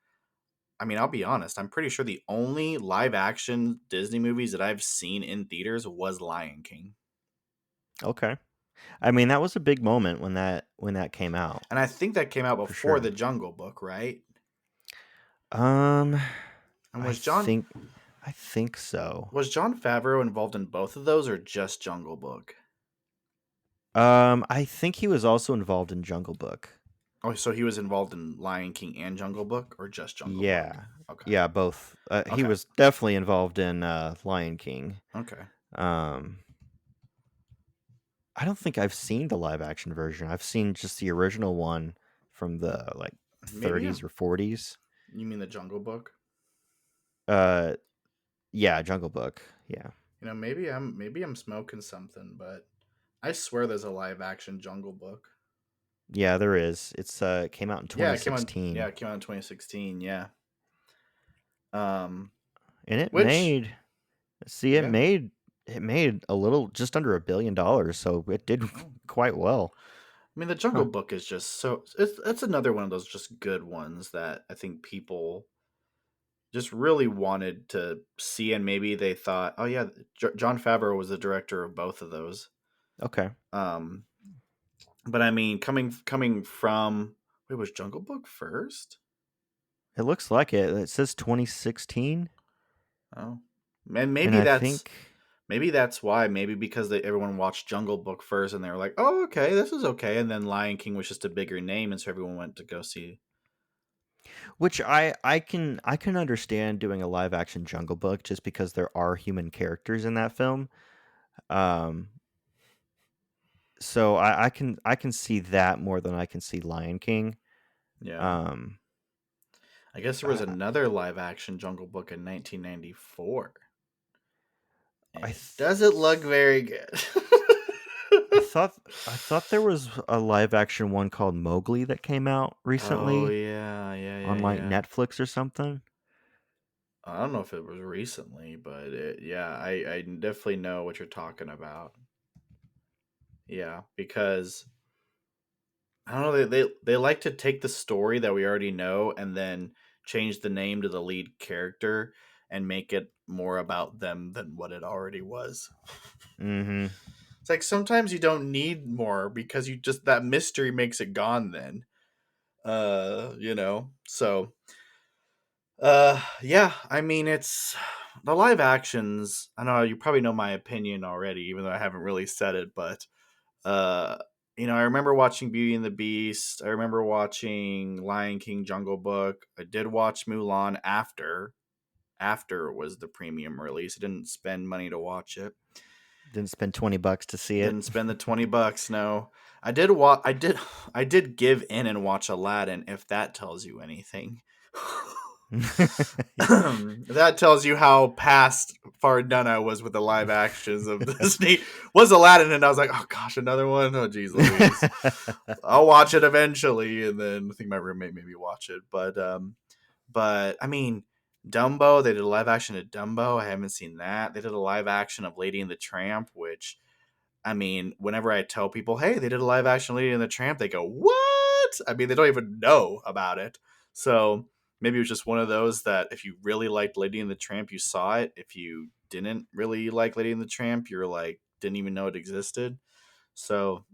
Speaker 1: I mean, I'll be honest. I'm pretty sure the only live action Disney movies that I've seen in theaters was Lion King.
Speaker 2: okay. I mean, that was a big moment when that came out
Speaker 1: And I think that came out
Speaker 2: for
Speaker 1: before
Speaker 2: sure.
Speaker 1: the Jungle Book, right?
Speaker 2: Um,
Speaker 1: And
Speaker 2: I think I think so.
Speaker 1: was John Favreau involved in both of those or just Jungle Book?
Speaker 2: I think he was also involved in Jungle Book.
Speaker 1: Oh, so he was involved in Lion King and Jungle Book or just Jungle Book?
Speaker 2: Yeah.
Speaker 1: Okay.
Speaker 2: Yeah, both. He
Speaker 1: Okay.
Speaker 2: was definitely involved in Lion King.
Speaker 1: Okay.
Speaker 2: Um, I don't think I've seen the live action version. I've seen just the original one from the like
Speaker 1: Maybe
Speaker 2: 30s or 40s.
Speaker 1: you mean the Jungle Book?
Speaker 2: Uh, yeah, Jungle Book. Yeah.
Speaker 1: Maybe I'm smoking something, but I swear there's a live action Jungle Book.
Speaker 2: Yeah, there is. It came out in
Speaker 1: Yeah, it came out. Yeah,
Speaker 2: 2016,
Speaker 1: it came out in 2016. Yeah. Um,
Speaker 2: and
Speaker 1: which
Speaker 2: it
Speaker 1: yeah.
Speaker 2: made a little just under $1 billion, so it did
Speaker 1: Oh.
Speaker 2: quite well.
Speaker 1: I mean, the Jungle
Speaker 2: Huh.
Speaker 1: Book is just so. It's another one of those just good ones that I think people just really wanted to see, and maybe they thought, oh yeah, John Favreau was the director of both of those.
Speaker 2: Okay.
Speaker 1: Um, but I mean, coming from, wait, was Jungle Book first?
Speaker 2: It looks like it. It says 2016,
Speaker 1: Oh, and
Speaker 2: and I think
Speaker 1: maybe that's why. Maybe because everyone watched Jungle Book first, and they were like, oh okay, this is okay, and then Lion King was just a bigger name, and so everyone went to go see.
Speaker 2: which I can understand doing a live action Jungle Book just because there are human characters in that film. Um, so I can see that more than I can see Lion King.
Speaker 1: Yeah,
Speaker 2: Um,
Speaker 1: I guess there was
Speaker 2: I
Speaker 1: another live action Jungle Book in 1994. And
Speaker 2: I
Speaker 1: it
Speaker 2: th-
Speaker 1: doesn't look very good.
Speaker 2: I thought I thought there was a live action one called Mowgli that came out
Speaker 1: Oh
Speaker 2: recently
Speaker 1: yeah, yeah,
Speaker 2: on
Speaker 1: yeah,
Speaker 2: like
Speaker 1: yeah.
Speaker 2: Netflix or something.
Speaker 1: I don't know if it was recently, but yeah, I definitely know what you're talking about. Yeah, because I don't know, they like to take the story that we already know and then change the name to the lead character and make it more about them than what it already was.
Speaker 2: Mm-hmm.
Speaker 1: It's like sometimes you don't need more because you just that mystery makes it gone then. So yeah, I mean it's the live actions. I know you probably know my opinion already, even though I haven't really said it, but uh I remember watching Beauty and the Beast. I remember watching Lion King, Jungle Book. I did watch Mulan after it was the premium release. I didn't spend money to watch it.
Speaker 2: Didn't spend $20 to see it.
Speaker 1: Didn't spend the $20. No, I did. I did give in and watch Aladdin. If that tells you anything. That tells you how past far done I was with the live actions of Disney. Was Aladdin, and I was like, oh gosh, another one. Oh geez, Louise. I'll watch it eventually, and then I think my roommate made me watch it. But I mean, Dumbo. They did a live action of Dumbo. I haven't seen that. They did a live action of Lady and the Tramp, which I mean, whenever I tell people, hey, they did a live action Lady and the Tramp, they go, what? I mean, they don't even know about it. So maybe it was just one of those that if you really liked Lady and the Tramp, you saw it. If you didn't really like Lady and the Tramp, you're like, didn't even know it existed. So,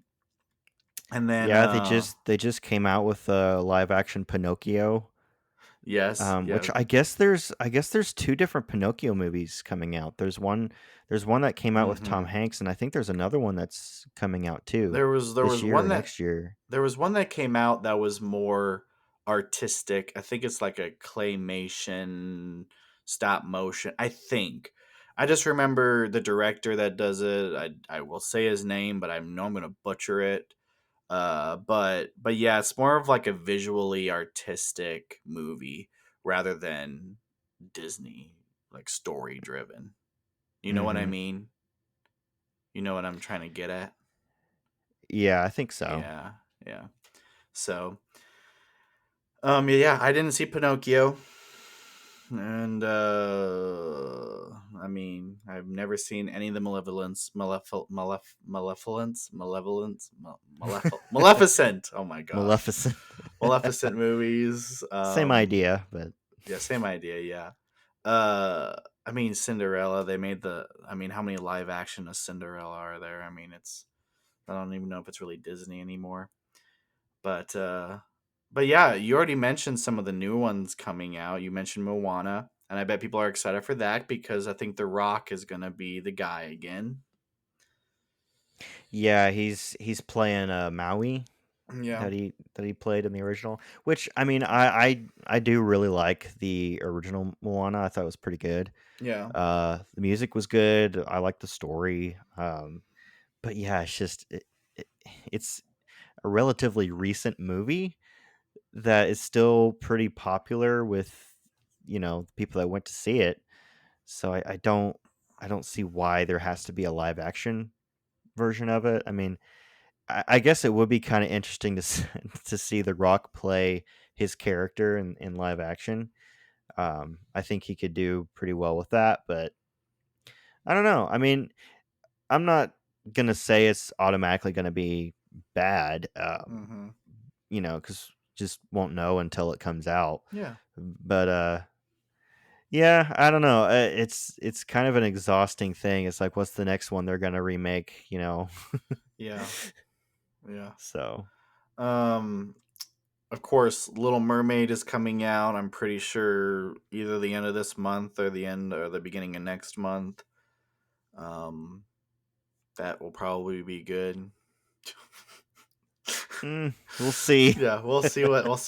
Speaker 1: and then,
Speaker 2: Yeah, they just came out with a live action Pinocchio.
Speaker 1: yes,
Speaker 2: Which
Speaker 1: yes.
Speaker 2: I guess there's two different Pinocchio movies coming out. There's one that came out with Tom
Speaker 1: Hmm.
Speaker 2: Hanks, and I think there's another one that's coming out too
Speaker 1: There
Speaker 2: this
Speaker 1: was
Speaker 2: year
Speaker 1: one
Speaker 2: or
Speaker 1: that
Speaker 2: next year.
Speaker 1: there was one that came out that was more artistic. I think it's like a claymation stop motion. I think. I just remember the director that does it. I will say his name, but I know I'm gonna butcher it. But yeah, it's more of like a visually artistic movie rather than Disney like story driven. You know what I
Speaker 2: Mm-hmm.
Speaker 1: mean? You know what I'm trying to get at?
Speaker 2: Yeah, I think so.
Speaker 1: Yeah, yeah. So, yeah, I didn't see Pinocchio, and I mean, I've never seen any of the Maleficent. Oh my gosh,
Speaker 2: Maleficent.
Speaker 1: Maleficent movies.
Speaker 2: Same idea, but
Speaker 1: Yeah, same idea. Yeah. Uh, I mean, Cinderella. They made the. I mean, how many live action of Cinderella are there? I mean, it's. I don't even know if it's really Disney anymore. But yeah, you already mentioned some of the new ones coming out. You mentioned Moana, and I bet people are excited for that because I think The Rock is gonna be the guy again.
Speaker 2: yeah, he's playing Maui
Speaker 1: Yeah,
Speaker 2: that he played in the original. Which I mean, I do really like the original Moana. I thought it was pretty good.
Speaker 1: yeah.
Speaker 2: The music was good. I like the story. But yeah, it, it's a relatively recent movie that is still pretty popular with the people that went to see it. So I don't see why there has to be a live action version of it. I mean, I guess it would be kind of interesting to see The Rock play his character in live action. I think he could do pretty well with that, but I don't know. I mean, I'm not gonna say it's automatically gonna be bad,
Speaker 1: Mm-hmm.
Speaker 2: because just won't know until it comes out.
Speaker 1: Yeah,
Speaker 2: But yeah, I don't know. It's kind of an exhausting thing. It's like, what's the next one they're gonna remake?
Speaker 1: yeah, yeah.
Speaker 2: So
Speaker 1: Um, of course, Little Mermaid is coming out. I'm pretty sure either the end of this month or the end or the beginning of next month. Um, that will probably be good.
Speaker 2: we'll see.
Speaker 1: Yeah, we'll see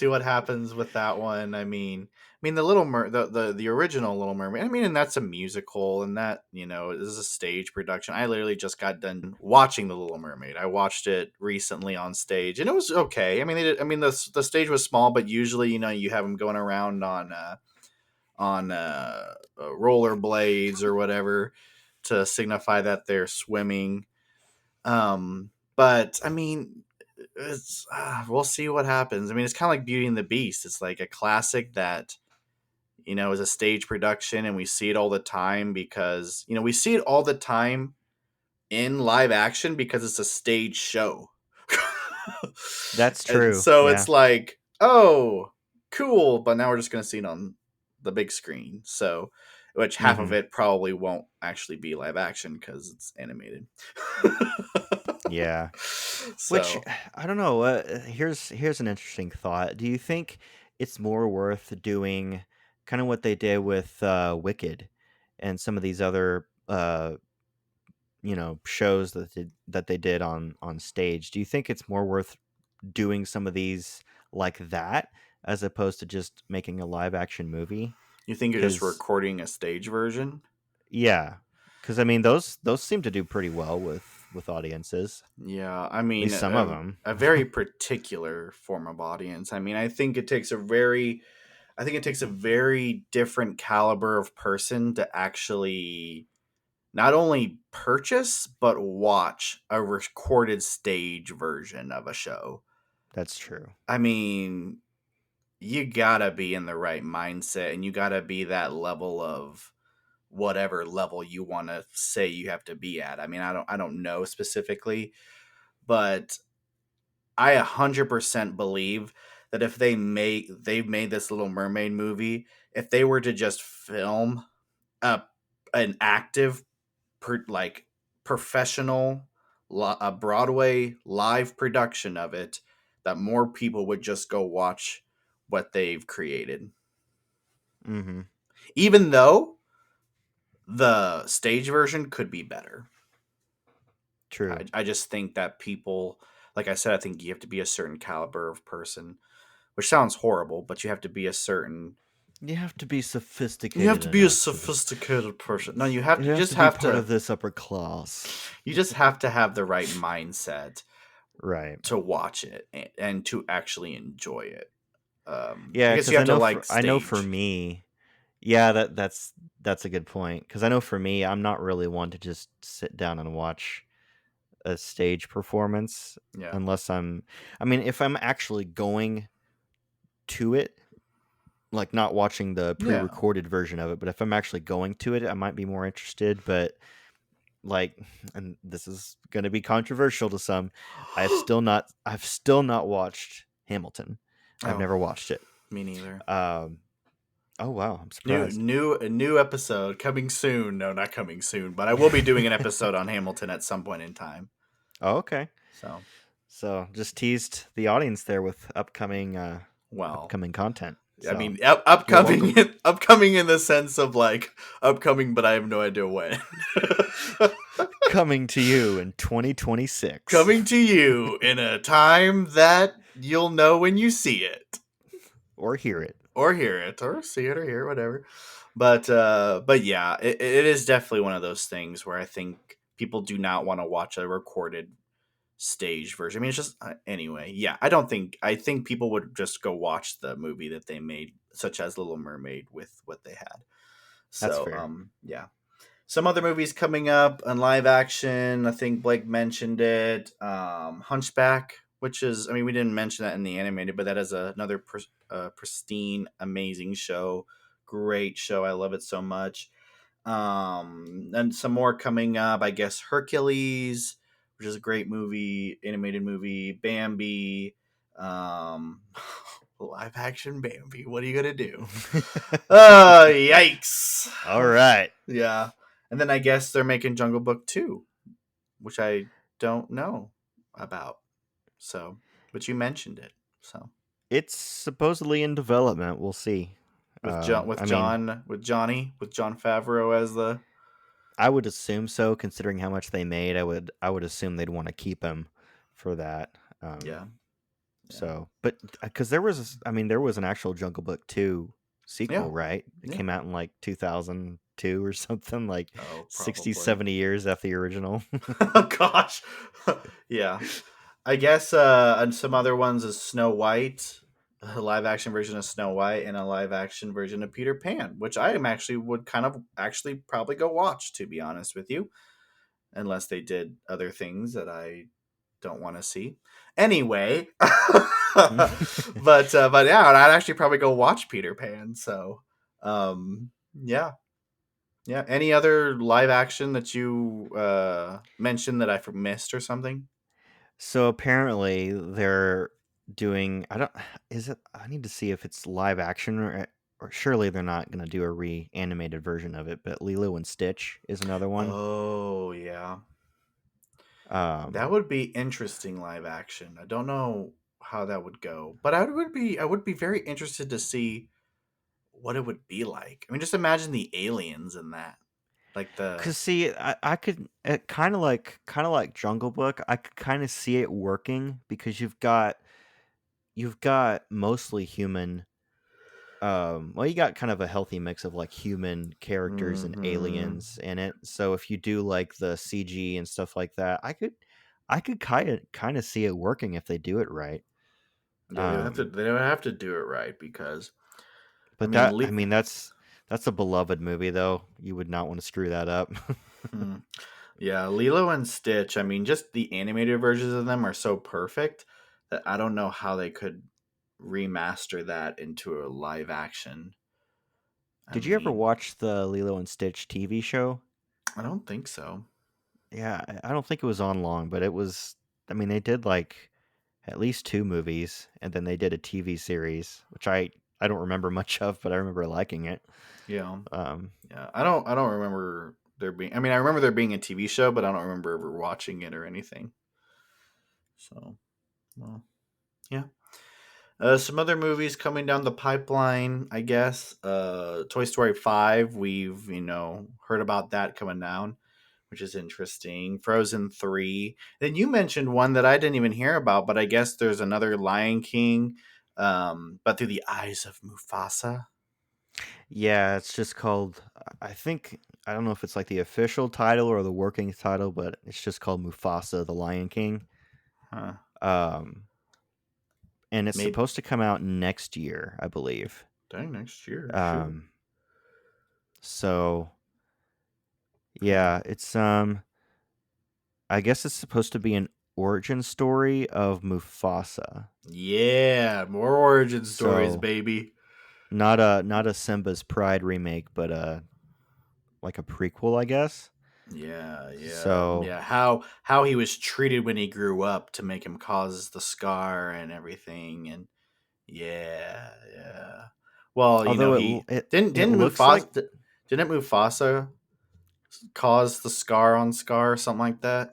Speaker 1: what happens with that one. I mean the Little the original Little Mermaid. I mean, and that's a musical, and that is a stage production. I literally just got done watching the Little Mermaid. I watched it recently on stage, and it was okay. I mean, they did. I mean, the stage was small, but usually you have them going around on roller blades or whatever to signify that they're swimming. But I mean, it's we'll see what happens. I mean, it's kind of like Beauty and the Beast. It's like a classic that is a stage production, and we see it all the time because we see it all the time in live action because it's a stage show.
Speaker 2: That's
Speaker 1: And
Speaker 2: true.
Speaker 1: so
Speaker 2: Yeah.
Speaker 1: it's like, oh, cool, but now we're just going to see it on the big screen. So, which half of
Speaker 2: Hmm.
Speaker 1: it probably won't actually be live action because it's animated.
Speaker 2: Yeah. Which
Speaker 1: So,
Speaker 2: I don't know. Here's an interesting thought. Do you think it's more worth doing kind of what they did with Wicked and some of these other shows that they did on stage? Do you think it's more worth doing some of these like that as opposed to just making a live action movie?
Speaker 1: you think you're just
Speaker 2: Because
Speaker 1: recording a stage version?
Speaker 2: yeah, because I mean those seem to do pretty well with audiences,
Speaker 1: Yeah, I
Speaker 2: at
Speaker 1: mean,
Speaker 2: least some of them.
Speaker 1: a very particular form of audience. I mean, I think it takes a very I think it takes a very different caliber of person to actually not only purchase but watch a recorded stage version of a show.
Speaker 2: That's true.
Speaker 1: I mean, you gotta be in the right mindset and you gotta be that level of whatever level you want to say you have to be at. I mean, I don't know specifically, but I 100% believe that if they've made this Little Mermaid movie, if they were to just film a an active like professional a Broadway live production of it, that more people would just go watch what they've created.
Speaker 2: Mm-hmm.
Speaker 1: Even though the stage version could be better.
Speaker 2: True.
Speaker 1: I just think that people, like I said, I think you have to be a certain caliber of person, which sounds horrible, but you have to be a certain.
Speaker 2: You have to be
Speaker 1: You have
Speaker 2: sophisticated
Speaker 1: to be a
Speaker 2: enough to.
Speaker 1: sophisticated person. No,
Speaker 2: You
Speaker 1: you
Speaker 2: have
Speaker 1: just
Speaker 2: to be
Speaker 1: have
Speaker 2: part
Speaker 1: to.
Speaker 2: of this upper class.
Speaker 1: You just have to have the right mindset
Speaker 2: Right.
Speaker 1: to watch it and to actually enjoy it. I
Speaker 2: Yeah,
Speaker 1: guess you
Speaker 2: because
Speaker 1: have to like
Speaker 2: I know for
Speaker 1: stage.
Speaker 2: me, yeah, that's a good point. Because I know for me, I'm not really one to just sit down and watch a stage performance
Speaker 1: Yeah.
Speaker 2: unless I mean, if I'm actually going to it, like not watching the
Speaker 1: Yeah.
Speaker 2: pre-recorded version of it, but if I'm actually going to it, I might be more interested. But like, and this is going to be controversial to some, I've still not watched Hamilton. I've
Speaker 1: Oh,
Speaker 2: never watched it.
Speaker 1: me neither.
Speaker 2: Um, oh wow, I'm
Speaker 1: New
Speaker 2: surprised.
Speaker 1: new a new episode coming soon. No, not coming soon, but I will be doing an episode on Hamilton at some point in time.
Speaker 2: Oh, okay.
Speaker 1: So,
Speaker 2: So just teased the audience there with
Speaker 1: well,
Speaker 2: upcoming content.
Speaker 1: I
Speaker 2: So
Speaker 1: mean,
Speaker 2: you're welcome.
Speaker 1: upcoming in the sense of like upcoming, but I have no idea when.
Speaker 2: Coming to you in 2026
Speaker 1: Coming to you in a time that you'll know when you see it,
Speaker 2: or hear it.
Speaker 1: or hear it, or see it, or hear it, whatever. But yeah, it is definitely one of those things where I think people do not want to watch a recorded stage version. I mean, it's just anyway. Yeah, I think people would just go watch the movie that they made, such as Little Mermaid, with what they had.
Speaker 2: That's
Speaker 1: So,
Speaker 2: fair.
Speaker 1: yeah. Some other movies coming up on live action. I think Blake mentioned it. Hunchback, which is, I mean, we didn't mention that in the animated, but that is another pristine, amazing show. Great show. I love it so much. And some more coming up. I guess Hercules, which is a great movie, animated movie. Bambi, um, live action Bambi. What are you gonna do? Yikes!
Speaker 2: All right.
Speaker 1: Yeah, and then I guess they're making Jungle Book 2, which I don't know about. So, but you mentioned it. So
Speaker 2: It's supposedly in development. We'll see. I mean,
Speaker 1: with John Favreau as the.
Speaker 2: I would assume so, considering how much they made. I would assume they'd want to keep him for that.
Speaker 1: Yeah, yeah,
Speaker 2: But because I mean, there was an actual Jungle Book 2
Speaker 1: yeah,
Speaker 2: sequel, right? It
Speaker 1: yeah.
Speaker 2: came out in like 2002 or something, like
Speaker 1: Oh,
Speaker 2: 60,
Speaker 1: probably.
Speaker 2: 70 years after the original.
Speaker 1: Oh gosh. Yeah. I guess and some other ones is Snow White, a live action version of Snow White, and a live action version of Peter Pan, which I am actually would kind of actually probably go watch, to be honest with you, unless they did other things that I don't want to see. Anyway, but yeah, I'd actually probably go watch Peter Pan. So, yeah, yeah. Any other live action that you mentioned that I missed or something?
Speaker 2: So apparently they're doing. I don't. Is it? I need to see if it's live action or surely they're not going to do a reanimated version of it. But Lilo and Stitch is another one.
Speaker 1: Oh yeah, that
Speaker 2: Um,
Speaker 1: would be interesting live action. I don't know how that would go, but I would be very interested to see what it would be like. I mean, just imagine the aliens in that, like the.
Speaker 2: Cause see, I could kind of like Jungle Book. I could kind of see it working because you've got mostly human. Well, you got kind of a healthy mix of like human characters and
Speaker 1: Hmm.
Speaker 2: aliens in it. So if you do like the CG and stuff like that, I could kind of see it working if they do it right.
Speaker 1: Yeah,
Speaker 2: Um,
Speaker 1: they would have to do it right because I
Speaker 2: But
Speaker 1: mean,
Speaker 2: I mean, that's a beloved movie, though. You would not want to screw that up.
Speaker 1: hmm, yeah, Lilo and Stitch. I mean, just the animated versions of them are so perfect that I don't know how they could remaster that into a live action. I
Speaker 2: Did you ever
Speaker 1: mean,
Speaker 2: watch the Lilo and Stitch TV show?
Speaker 1: I don't think so.
Speaker 2: Yeah, I don't think it was on long, but it was. I mean, they did like at least two movies, and then they did a TV series, which I don't remember much of, but I remember liking it.
Speaker 1: Yeah,
Speaker 2: Um,
Speaker 1: yeah. I don't remember there being. I mean, I remember there being a TV show, but I don't remember ever watching it or anything. So, well, yeah. Some other movies coming down the pipeline, I guess. Toy Story 5, we've, heard about that coming down, which is interesting. Frozen 3. Then you mentioned one that I didn't even hear about, but I guess there's another Lion King, but through the eyes of Mufasa.
Speaker 2: yeah, it's just called. I think I don't know if it's like the official title or the working title, but it's just called Mufasa, the Lion King.
Speaker 1: Huh.
Speaker 2: Um, and it's
Speaker 1: Made
Speaker 2: supposed to come out next year, I believe.
Speaker 1: dang next year. Shoot.
Speaker 2: Um, so
Speaker 1: Huh.
Speaker 2: yeah, it's. I guess it's supposed to be an origin story of Mufasa.
Speaker 1: Yeah, more origin stories,
Speaker 2: So
Speaker 1: baby.
Speaker 2: not a Simba's Pride remake, but like a prequel, I guess.
Speaker 1: Yeah, yeah,
Speaker 2: So
Speaker 1: yeah. How he was treated when he grew up to make him cause the scar and everything, and yeah, yeah. Well,
Speaker 2: although
Speaker 1: he
Speaker 2: it looks like
Speaker 1: didn't Mufasa cause the scar on Scar or something like that?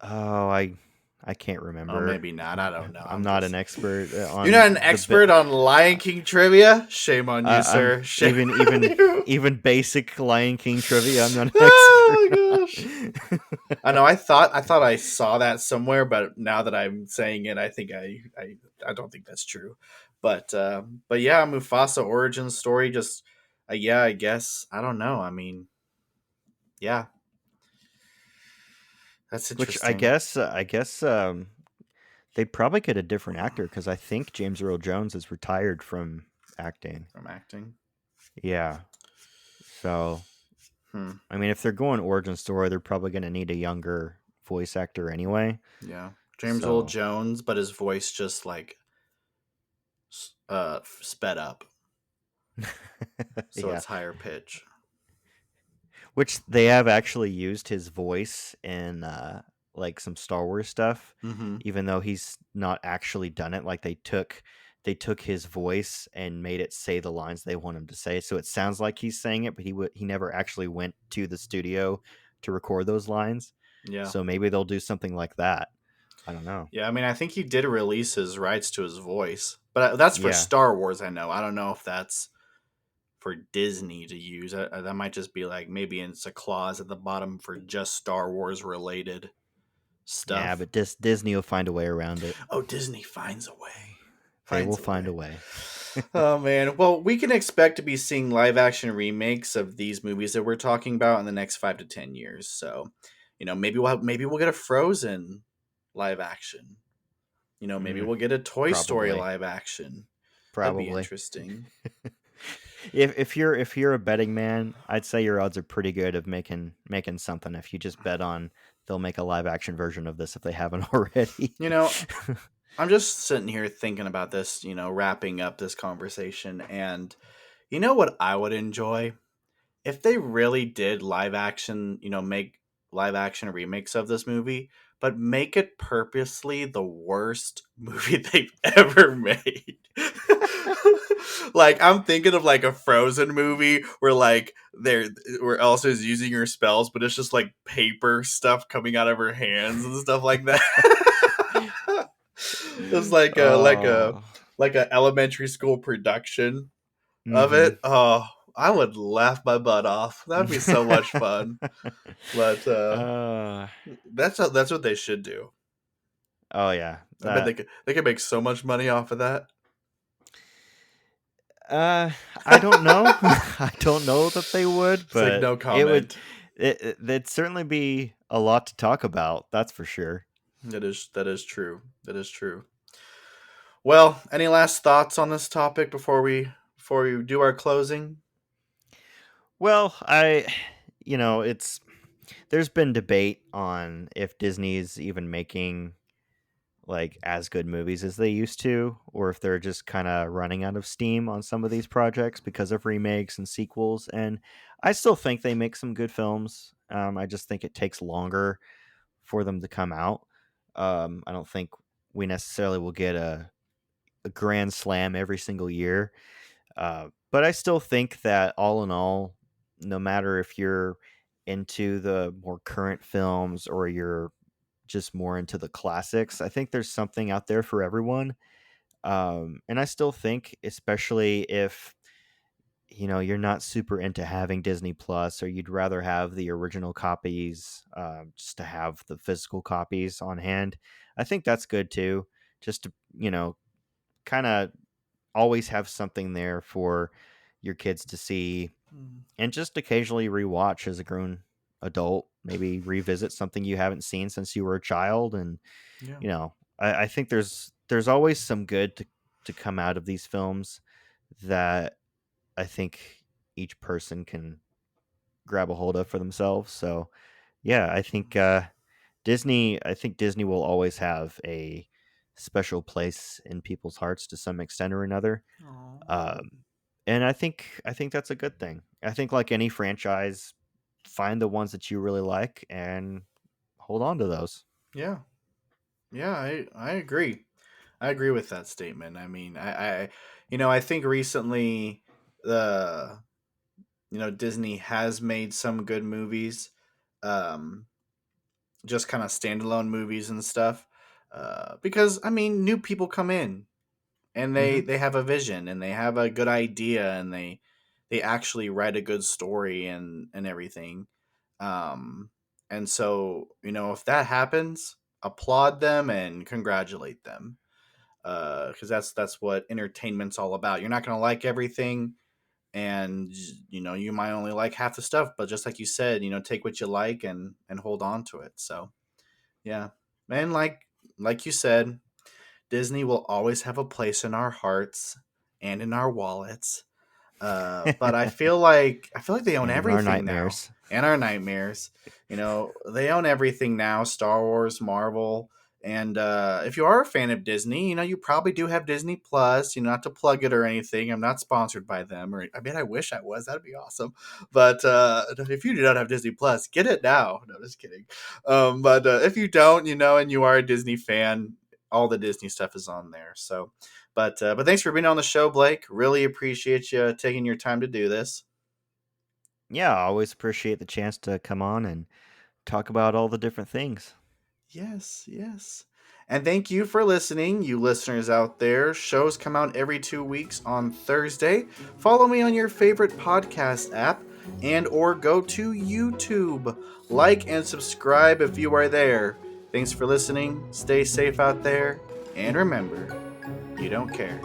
Speaker 2: oh I can't
Speaker 1: Oh,
Speaker 2: remember.
Speaker 1: maybe not. I don't know.
Speaker 2: I'm
Speaker 1: I'm
Speaker 2: not an
Speaker 1: just
Speaker 2: expert
Speaker 1: You're not
Speaker 2: on
Speaker 1: an
Speaker 2: the bit.
Speaker 1: expert on Lion King trivia. Shame on you,
Speaker 2: I'm
Speaker 1: sir. Shame on
Speaker 2: even
Speaker 1: you.
Speaker 2: even basic Lion King trivia. I'm not an expert
Speaker 1: Oh my gosh.
Speaker 2: on.
Speaker 1: I know. I thought I saw that somewhere, but now that I'm saying it, I think I don't think that's true. But yeah, Mufasa origin story. Just yeah, I guess I don't know. I mean, yeah, that's
Speaker 2: Which
Speaker 1: interesting
Speaker 2: I guess they probably get a different actor because I think James Earl Jones is retired from acting.
Speaker 1: from acting.
Speaker 2: Yeah. So,
Speaker 1: Hmm.
Speaker 2: I mean, if they're going origin story, they're probably going to need a younger voice actor anyway.
Speaker 1: Yeah, James Earl
Speaker 2: So,
Speaker 1: Jones, but his voice just like sped up, so
Speaker 2: yeah.
Speaker 1: it's higher pitch.
Speaker 2: Which they have actually used his voice in like some Star Wars stuff,
Speaker 1: Mm-hmm.
Speaker 2: even though he's not actually done it. Like they took his voice and made it say the lines they want him to say, so it sounds like he's saying it, but he never actually went to the studio to record those lines.
Speaker 1: Yeah.
Speaker 2: So maybe they'll do something like that. I don't know.
Speaker 1: Yeah, I mean, I think he did release his rights to his voice, but that's for
Speaker 2: Yeah,
Speaker 1: Star Wars. I know. I don't know if that's for Disney to use. That might just be like maybe it's a clause at the bottom for just Star Wars related
Speaker 2: yeah,
Speaker 1: stuff.
Speaker 2: but Disney will find a way around it.
Speaker 1: Oh, Disney finds a way.
Speaker 2: They will
Speaker 1: Finds a
Speaker 2: find
Speaker 1: way.
Speaker 2: a way.
Speaker 1: Oh man. Well, we can expect to be seeing live action remakes of these movies that we're talking about in the next 5 to 10 years. So, maybe we'll get a Frozen live action. Maybe
Speaker 2: Mm,
Speaker 1: we'll get a Toy Story
Speaker 2: probably,
Speaker 1: live action. That'd be
Speaker 2: probably.
Speaker 1: interesting.
Speaker 2: If you're a betting man, I'd say your odds are pretty good of making something if you just bet on they'll make a live action version of this if they haven't already.
Speaker 1: You know, I'm just sitting here thinking about this, wrapping up this conversation. And you know what I would enjoy? If they really did live action, make live action remakes of this movie, but make it purposely the worst movie they've ever made. Like I'm thinking of like a Frozen movie where like they're where Elsa's using her spells, but it's just like paper stuff coming out of her hands and stuff like that. It's
Speaker 2: Oh.
Speaker 1: like a elementary school production of
Speaker 2: Mm-hmm.
Speaker 1: it. Oh, I would laugh my butt off. That'd be so much fun. But
Speaker 2: uh,
Speaker 1: that's what they should do.
Speaker 2: oh yeah.
Speaker 1: I bet
Speaker 2: That
Speaker 1: they could make so much money off of that.
Speaker 2: uh I don't know. I don't know that they would,
Speaker 1: It's like
Speaker 2: but
Speaker 1: no
Speaker 2: it would
Speaker 1: comment.
Speaker 2: there'd certainly be a lot to talk about, that's for sure.
Speaker 1: That is true. That is true. Well, any last thoughts on this topic before we do our closing?
Speaker 2: Well, it's there's been debate on if Disney's even making like as good movies as they used to, or if they're just kind of running out of steam on some of these projects because of remakes and sequels. And I still think they make some good films. I just think it takes longer for them to come out. I don't think we necessarily will get a grand slam every single year. But I still think that all in all, no matter if you're into the more current films or you're just more into the classics, I think there's something out there for everyone. And I still think, especially if you're not super into having Disney Plus, or you'd rather have the original copies, just to have the physical copies on hand. I think that's good too, just to kind of always have something there for your kids to see,
Speaker 1: Mm,
Speaker 2: and just occasionally rewatch as a grown adult. Maybe revisit something you haven't seen since you were a child, and
Speaker 1: yeah.
Speaker 2: I think there's always some good to come out of these films that I think each person can grab a hold of for themselves. So yeah, I think Disney will always have a special place in people's hearts to some extent or another.
Speaker 1: Oh,
Speaker 2: Um, and I think that's a good thing. I think like any franchise, find the ones that you really like and hold on to those.
Speaker 1: yeah. Yeah, I agree. I agree with that statement. I mean, I think recently the Disney has made some good movies, um, just kind of standalone movies and stuff. Because I mean, new people come in and they
Speaker 2: Hmm.
Speaker 1: they have a vision and they have a good idea and they actually write a good story and everything. Um, and so if that happens, applaud them and congratulate them, because that's what entertainment's all about. You're not going to like everything, and you might only like half the stuff, but just like you said, take what you like and hold on to it. So yeah, and like you said, Disney will always have a place in our hearts and in our wallets. But I feel like they own
Speaker 2: And in our
Speaker 1: everything now,
Speaker 2: nightmares.
Speaker 1: and our nightmares. They own everything now. Star Wars, Marvel, and if you are a fan of Disney, you probably do have Disney Plus. Not to plug it or anything. I'm not sponsored by them, or I mean, I wish I was. That'd be awesome. But if you do not have Disney Plus, get it now. No, just kidding. But if you don't, and you are a Disney fan, all the Disney stuff is on there. So but thanks for being on the show, Blake. Really appreciate you taking your time to do this.
Speaker 2: Yeah, I always appreciate the chance to come on and talk about all the different things.
Speaker 1: Yes, yes. And thank you for listening, you listeners out there. Shows come out every 2 weeks on Thursday. Follow me on your favorite podcast app and or go to YouTube. Like and subscribe if you are there. Thanks for listening. Stay safe out there. And remember, you don't care.